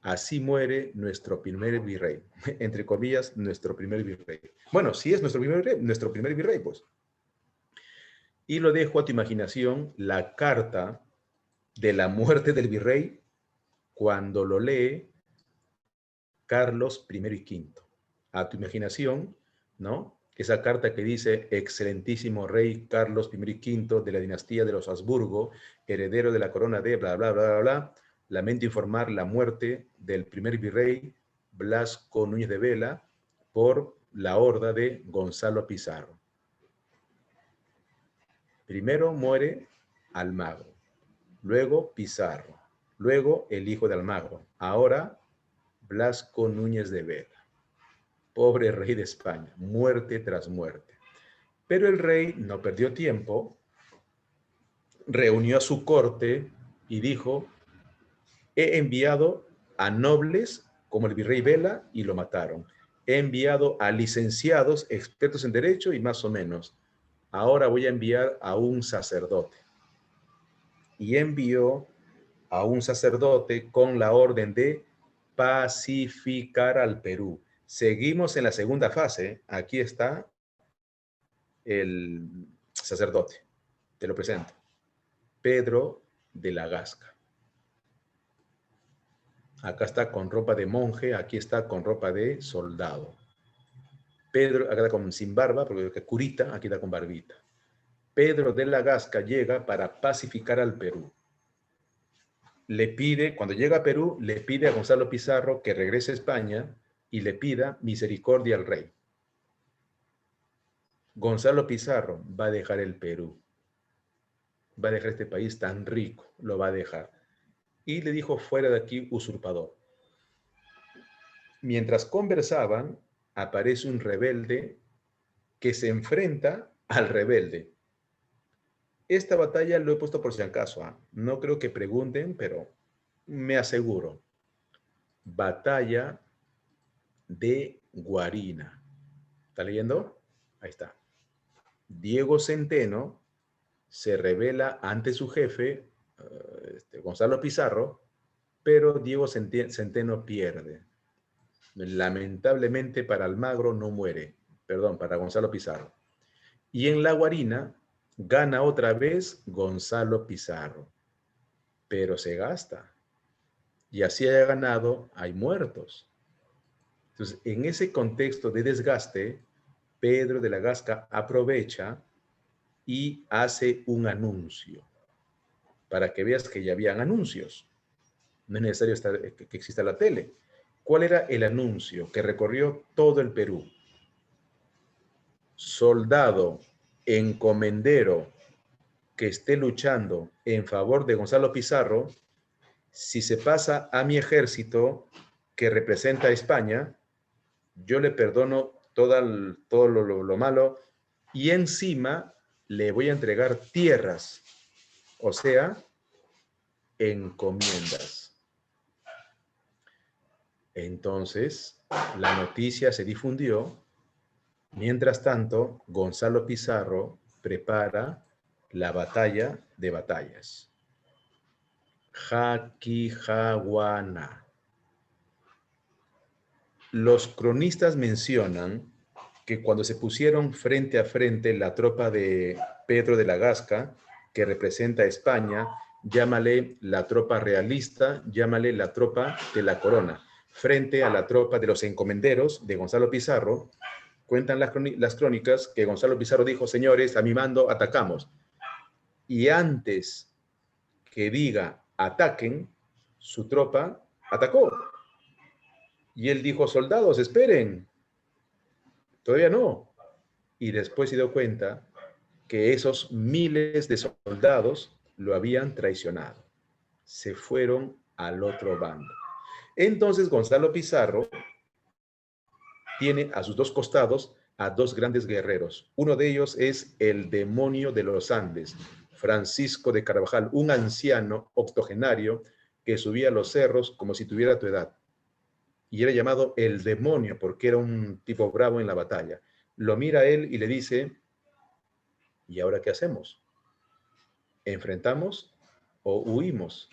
Así muere nuestro primer virrey, entre comillas, nuestro primer virrey. Bueno, sí es nuestro primer virrey, pues. Y lo dejo a tu imaginación, la carta de la muerte del virrey, cuando lo lee, Carlos I y V. A tu imaginación, ¿no? Esa carta que dice, excelentísimo rey Carlos I y V de la dinastía de los Habsburgo, heredero de la corona de bla, bla, bla, bla, bla. Lamento informar la muerte del primer virrey Blasco Núñez de Vela por la horda de Gonzalo Pizarro. Primero muere Almagro, luego Pizarro, luego el hijo de Almagro, ahora Blasco Núñez de Vela. Pobre rey de España, muerte tras muerte. Pero el rey no perdió tiempo, reunió a su corte y dijo, he enviado a nobles como el virrey Vela y lo mataron. He enviado a licenciados, expertos en derecho y más o menos. Ahora voy a enviar a un sacerdote. Y envió a un sacerdote con la orden de pacificar al Perú. Seguimos en la segunda fase. Aquí está el sacerdote. Te lo presento. Pedro de la Gasca. Acá está con ropa de monje, aquí está con ropa de soldado. Pedro, acá está sin barba, porque curita, aquí está con barbita. Pedro de la Gasca llega para pacificar al Perú. Le pide, cuando llega a Perú, le pide a Gonzalo Pizarro que regrese a España y le pida misericordia al rey. Gonzalo Pizarro va a dejar el Perú. Va a dejar este país tan rico, lo va a dejar. Y le dijo, fuera de aquí, usurpador. Mientras conversaban, aparece un rebelde que se enfrenta al rebelde. Esta batalla lo he puesto por si acaso. No creo que pregunten, pero me aseguro. Batalla de Guarina. ¿Está leyendo? Ahí está. Diego Centeno se revela ante su jefe, Gonzalo Pizarro, pero Diego Centeno pierde. Lamentablemente para Almagro no muere, perdón, para Gonzalo Pizarro. Y en la Guarina gana otra vez Gonzalo Pizarro, pero se gasta. Y así haya ganado, hay muertos. Entonces, en ese contexto de desgaste, Pedro de la Gasca aprovecha y hace un anuncio, para que veas que ya habían anuncios. No es necesario que exista la tele. ¿Cuál era el anuncio que recorrió todo el Perú? Soldado, encomendero que esté luchando en favor de Gonzalo Pizarro, si se pasa a mi ejército que representa a España, yo le perdono todo lo malo y encima le voy a entregar tierras, o sea, encomiendas. Entonces, la noticia se difundió. Mientras tanto, Gonzalo Pizarro prepara la batalla de batallas. Jaquijahuana. Los cronistas mencionan que cuando se pusieron frente a frente la tropa de Pedro de la Gasca, que representa a España, llámale la tropa realista, llámale la tropa de la corona, frente a la tropa de los encomenderos de Gonzalo Pizarro, cuentan las crónicas que Gonzalo Pizarro dijo, señores, a mi mando atacamos. Y antes que diga ataquen, su tropa atacó. Y él dijo, soldados, esperen. Todavía no. Y después se dio cuenta que esos miles de soldados lo habían traicionado. Se fueron al otro bando. Entonces Gonzalo Pizarro tiene a sus dos costados a dos grandes guerreros. Uno de ellos es el demonio de los Andes, Francisco de Carvajal, un anciano octogenario que subía los cerros como si tuviera tu edad. Y era llamado el demonio porque era un tipo bravo en la batalla. Lo mira a él y le dice, ¿y ahora qué hacemos? ¿Enfrentamos o huimos?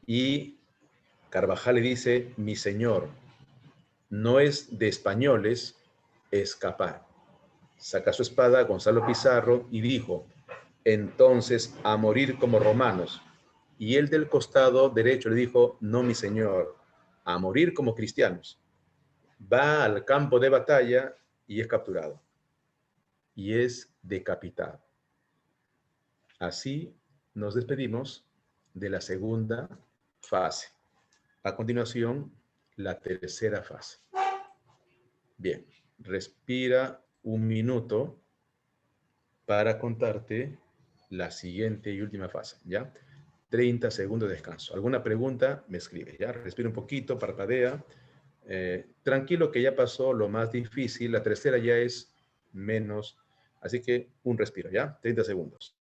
Y Carvajal le dice, mi señor, no es de españoles escapar. Saca su espada Gonzalo Pizarro y dijo, entonces a morir como romanos. Y él del costado derecho le dijo, no, mi señor, a morir como cristianos. Va al campo de batalla y es capturado. Y es decapitado. Así nos despedimos de la segunda fase. A continuación, la tercera fase. Bien, respira un minuto para contarte la siguiente y última fase, ¿ya? 30 segundos de descanso. ¿Alguna pregunta? Me escribe, ¿ya? Respira un poquito, parpadea. Tranquilo que ya pasó lo más difícil, la tercera ya es menos, así que un respiro, ¿ya? 30 segundos.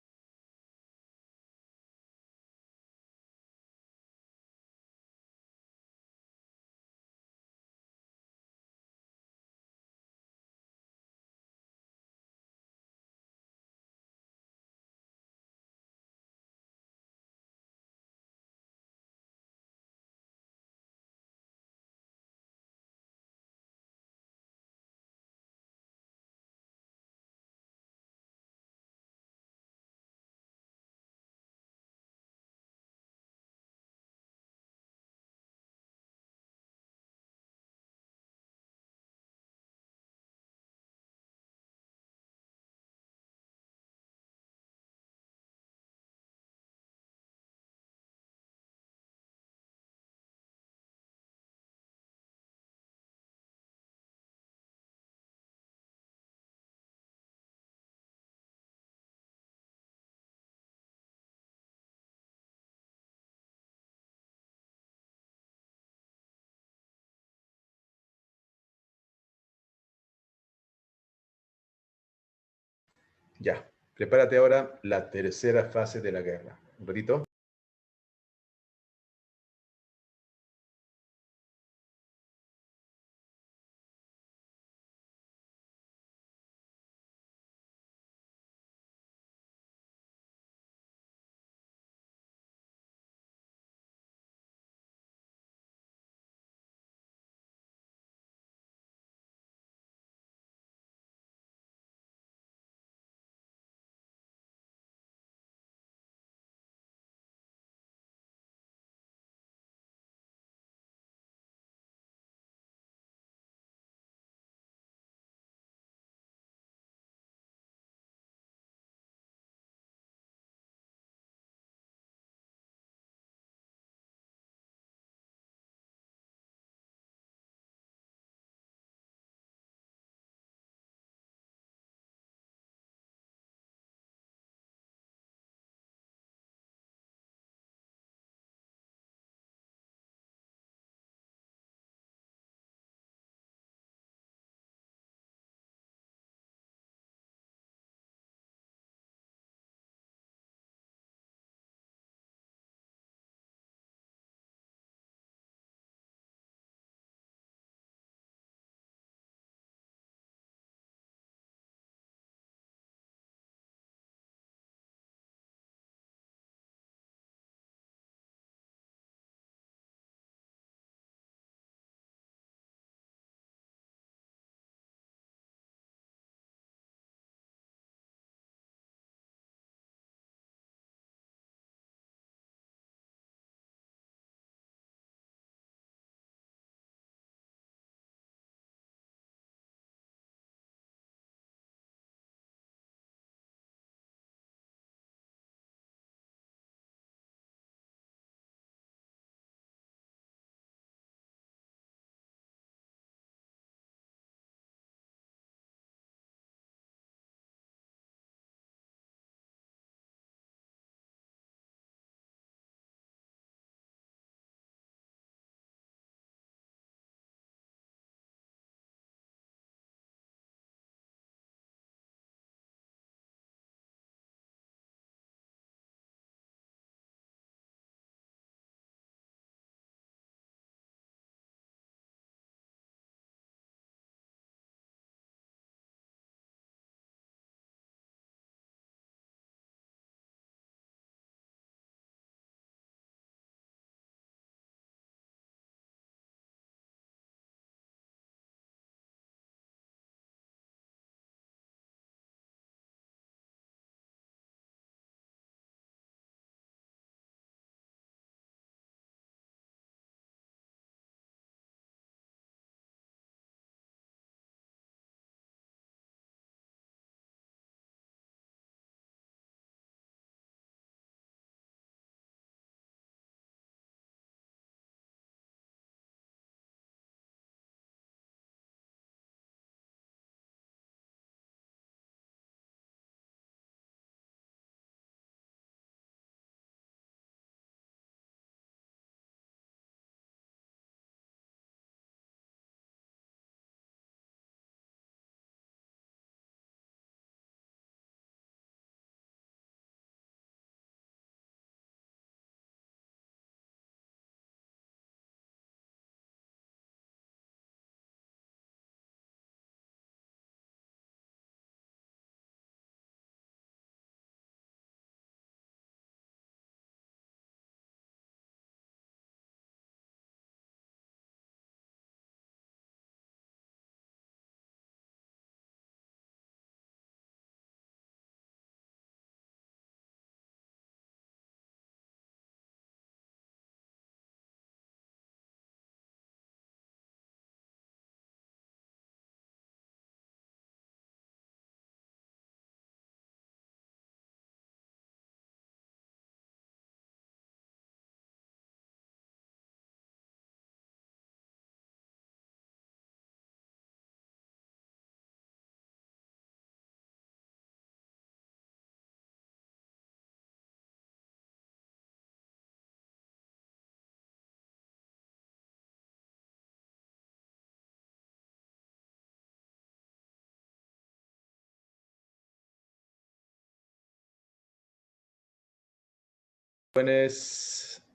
Ya, prepárate ahora la tercera fase de la guerra. Un ratito.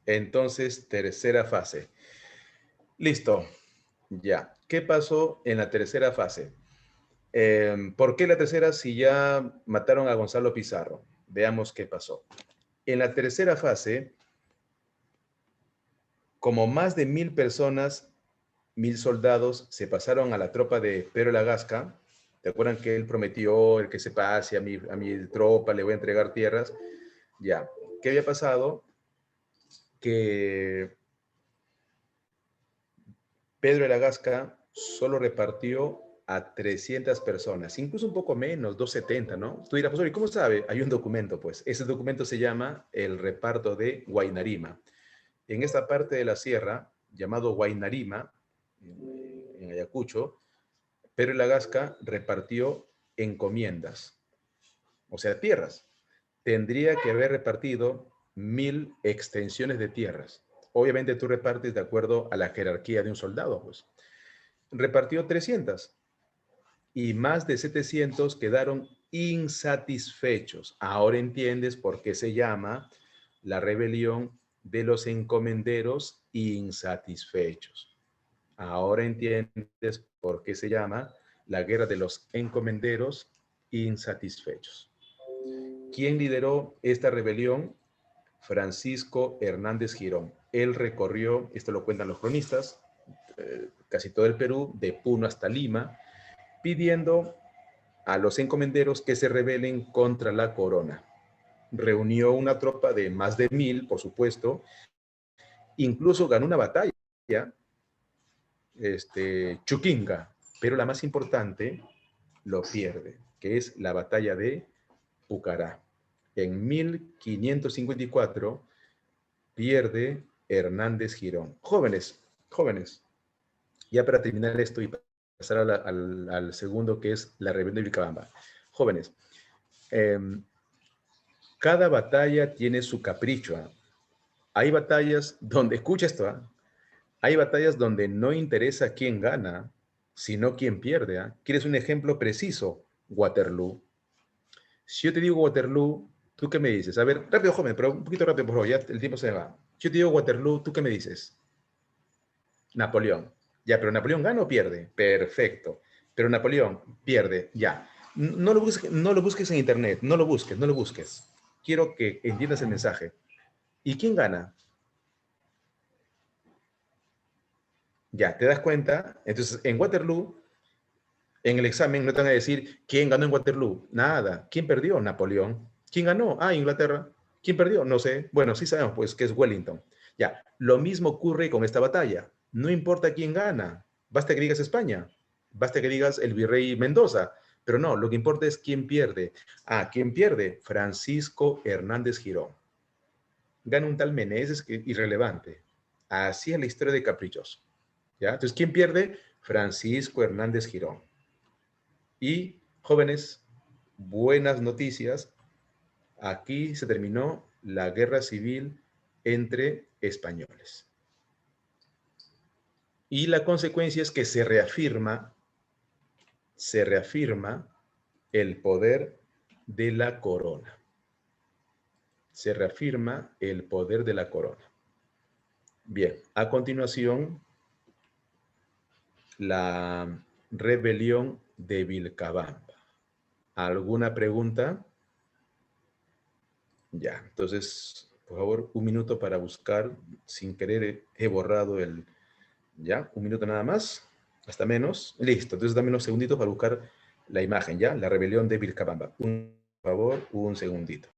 Entonces, tercera fase. Listo. Ya. ¿Qué pasó en la tercera fase? ¿Por qué la tercera si ya mataron a Gonzalo Pizarro? Veamos qué pasó. En la tercera fase, como más de 1000 personas, 1000 soldados se pasaron a la tropa de Pedro la Gasca. ¿Te acuerdan que él prometió el que se pase a mi tropa, le voy a entregar tierras? Ya. ¿Qué había pasado? Que Pedro de la Gasca solo repartió a 300 personas, incluso un poco menos, 270, ¿no? Tú dirás, pues, ¿y cómo sabe? Hay un documento, pues. Ese documento se llama el reparto de Huaynarima. En esta parte de la sierra, llamado Huaynarima, en Ayacucho, Pedro de la Gasca repartió encomiendas, o sea, tierras. Tendría que haber repartido 1000 extensiones de tierras. Obviamente tú repartes de acuerdo a la jerarquía de un soldado, pues. Repartió 300 y más de 700 quedaron insatisfechos. Ahora entiendes por qué se llama la rebelión de los encomenderos insatisfechos. Ahora entiendes por qué se llama la guerra de los encomenderos insatisfechos. ¿Quién lideró esta rebelión? Francisco Hernández Girón. Él recorrió, esto lo cuentan los cronistas, casi todo el Perú, de Puno hasta Lima, pidiendo a los encomenderos que se rebelen contra la corona. Reunió una tropa de más de 1000, por supuesto, incluso ganó una batalla, Chuquinga, pero la más importante lo pierde, que es la batalla de Pucará. En 1554 pierde Hernández Girón. Jóvenes, jóvenes, ya para terminar esto y pasar al segundo, que es la rebelión de Vilcabamba. Jóvenes, eh, cada batalla tiene su capricho. ¿Eh? Hay batallas donde, escucha esto, ¿eh? Hay batallas donde no interesa quién gana, sino quién pierde. ¿Eh? ¿Quieres un ejemplo preciso? Waterloo. Si yo te digo Waterloo, ¿tú qué me dices? A ver, rápido, joven, pero un poquito rápido, por favor, ya el tiempo se va. Si yo te digo Waterloo, ¿tú qué me dices? Napoleón. Ya, pero ¿Napoleón gana o pierde? Perfecto. Pero Napoleón pierde, ya. No lo busques en internet, no lo busques. Quiero que entiendas el mensaje. ¿Y quién gana? Ya, ¿te das cuenta? Entonces, en Waterloo, en el examen no te van a decir quién ganó en Waterloo. Nada. ¿Quién perdió? Napoleón. ¿Quién ganó? Ah, Inglaterra. ¿Quién perdió? No sé. Bueno, sí sabemos, pues, que es Wellington. Ya, lo mismo ocurre con esta batalla. No importa quién gana. Basta que digas España. Basta que digas el virrey Mendoza. Pero no, lo que importa es quién pierde. Ah, ¿quién pierde? Francisco Hernández Girón. Gana un tal Meneses que es irrelevante. Así es la historia de Caprichoso. ¿Ya? Entonces, ¿quién pierde? Francisco Hernández Girón. Y, jóvenes, buenas noticias. Aquí se terminó la guerra civil entre españoles. Y la consecuencia es que se reafirma el poder de la corona. Se reafirma el poder de la corona. Bien, a continuación, la rebelión de Vilcabamba. ¿Alguna pregunta? Ya, entonces, por favor, un minuto para buscar. Sin querer he borrado ya, un minuto nada más, hasta menos. Listo, entonces dame unos segunditos para buscar la imagen, ¿ya? La rebelión de Vilcabamba. Por favor, un segundito.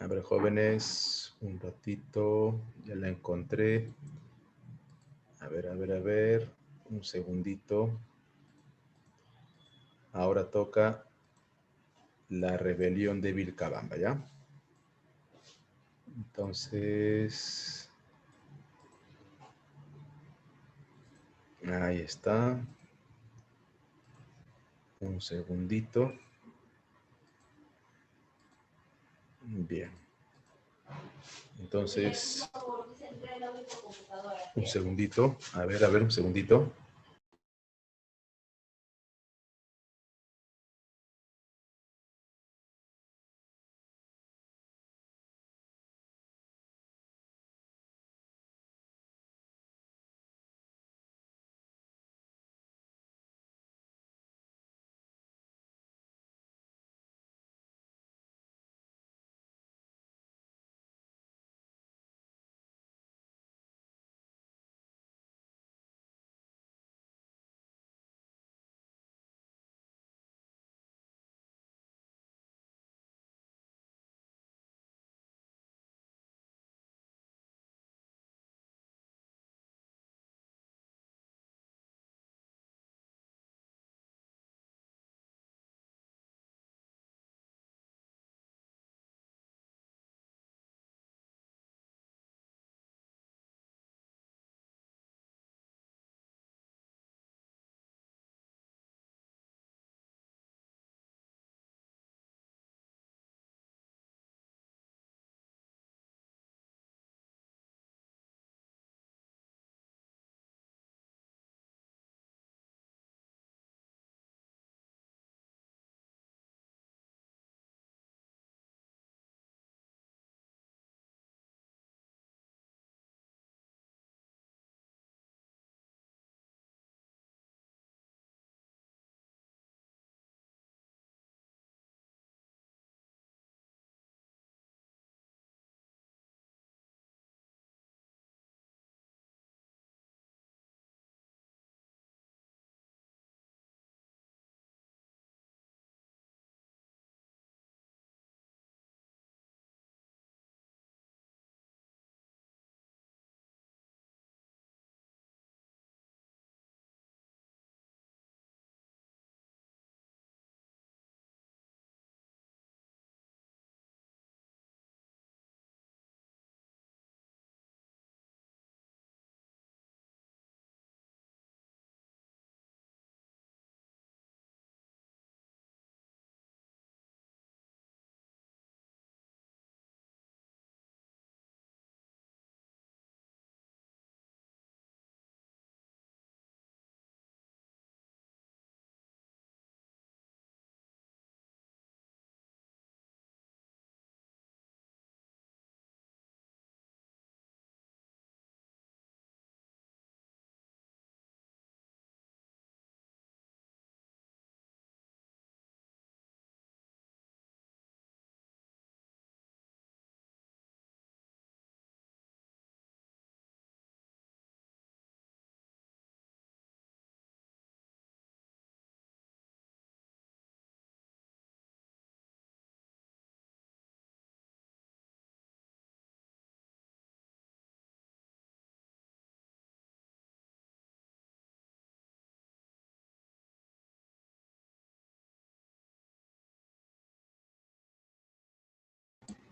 A ver, jóvenes, un ratito, ya la encontré. A ver, un segundito. Ahora toca la rebelión de Vilcabamba, ¿ya? Entonces, ahí está. Un segundito. Bien. Entonces, un segundito. A ver, un segundito.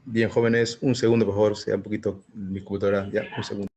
Bien, jóvenes, un segundo, por favor, sea un poquito mi computadora, ya, un segundo.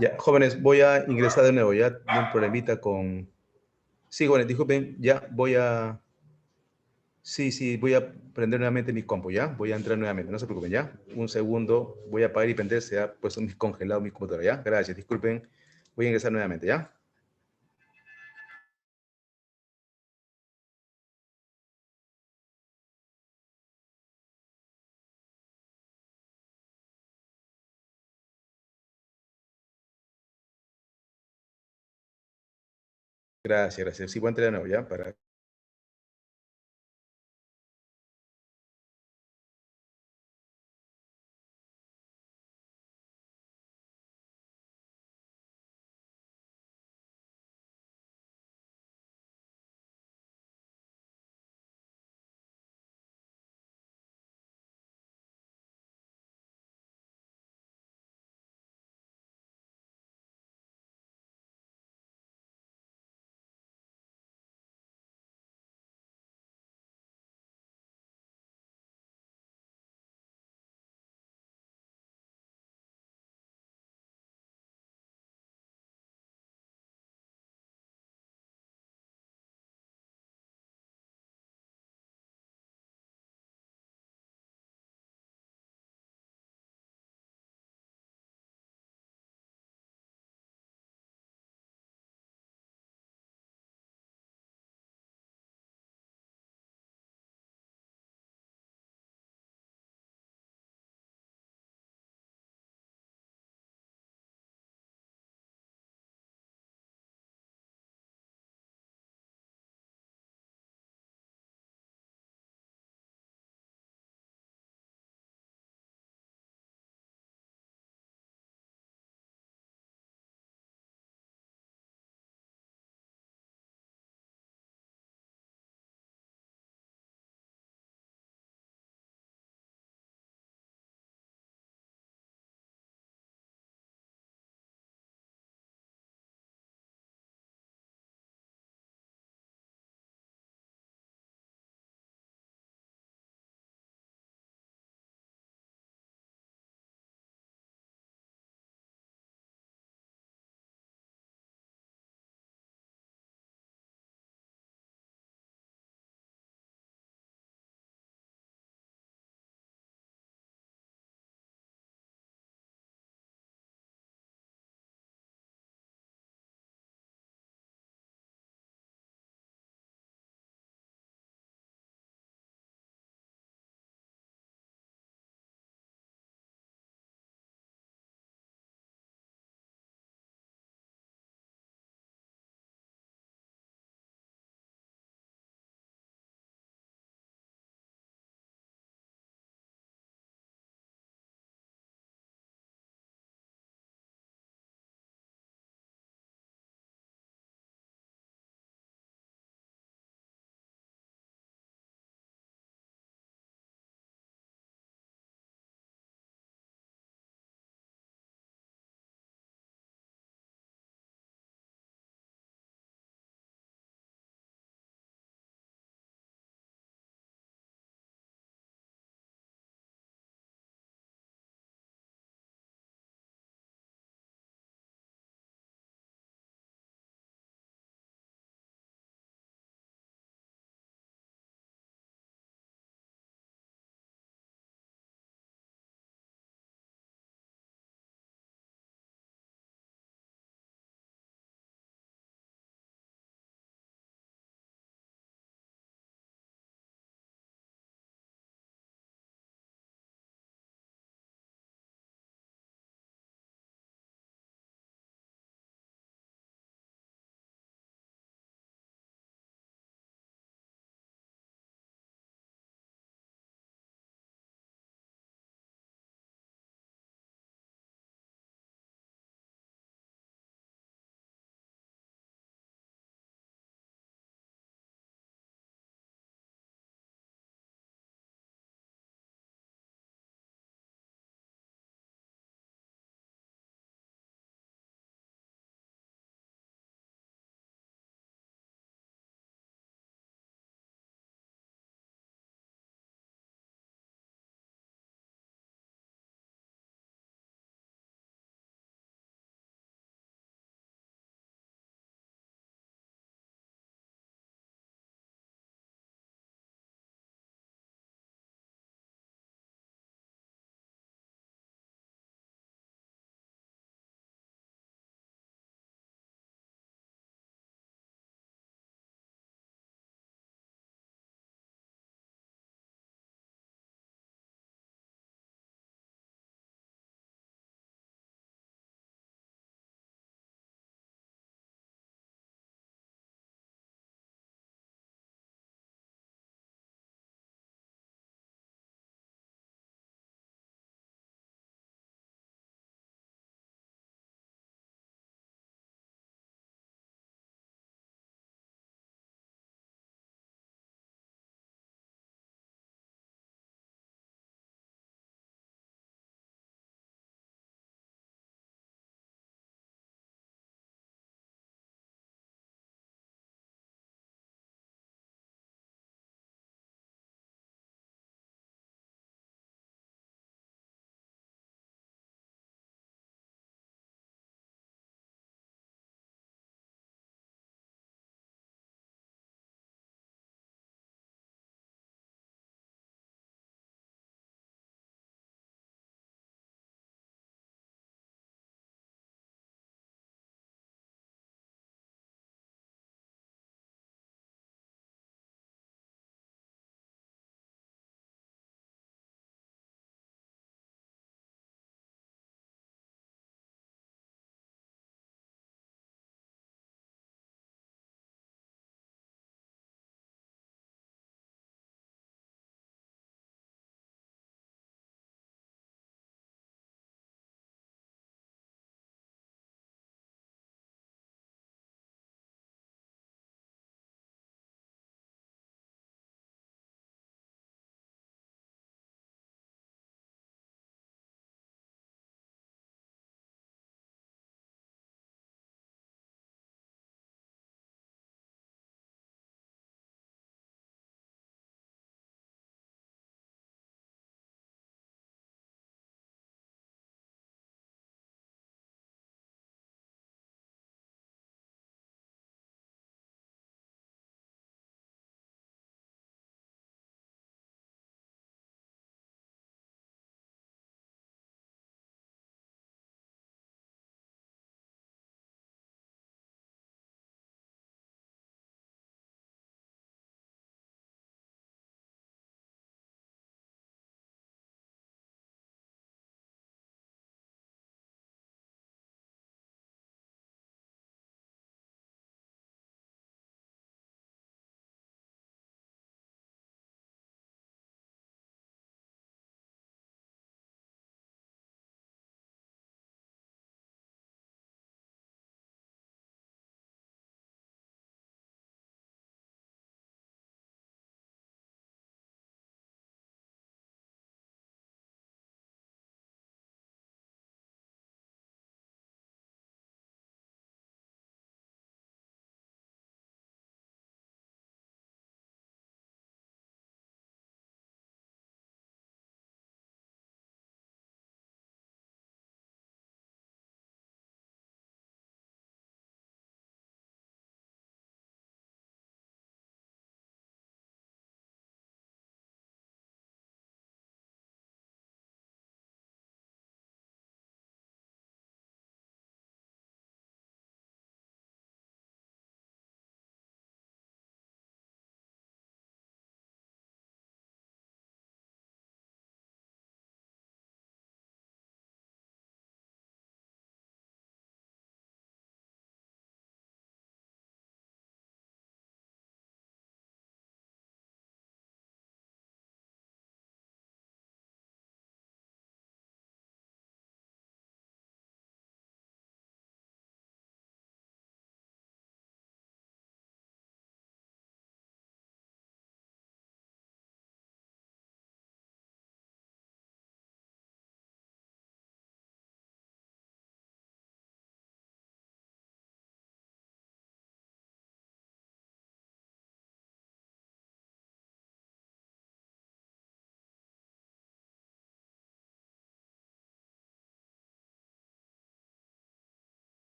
Ya, jóvenes, voy a ingresar de nuevo, ya, de un problemita con... Sí, jóvenes, disculpen, ya voy a... Sí, sí, voy a prender nuevamente mi compu, ¿ya? Voy a entrar nuevamente, no se preocupen, ¿ya? Un segundo, voy a apagar y prender, se ha puesto congelado mi computadora, ¿ya? Gracias, disculpen, voy a ingresar nuevamente, ¿ya? Gracias, gracias. Sí, voy a entrar de nuevo, ¿ya? Para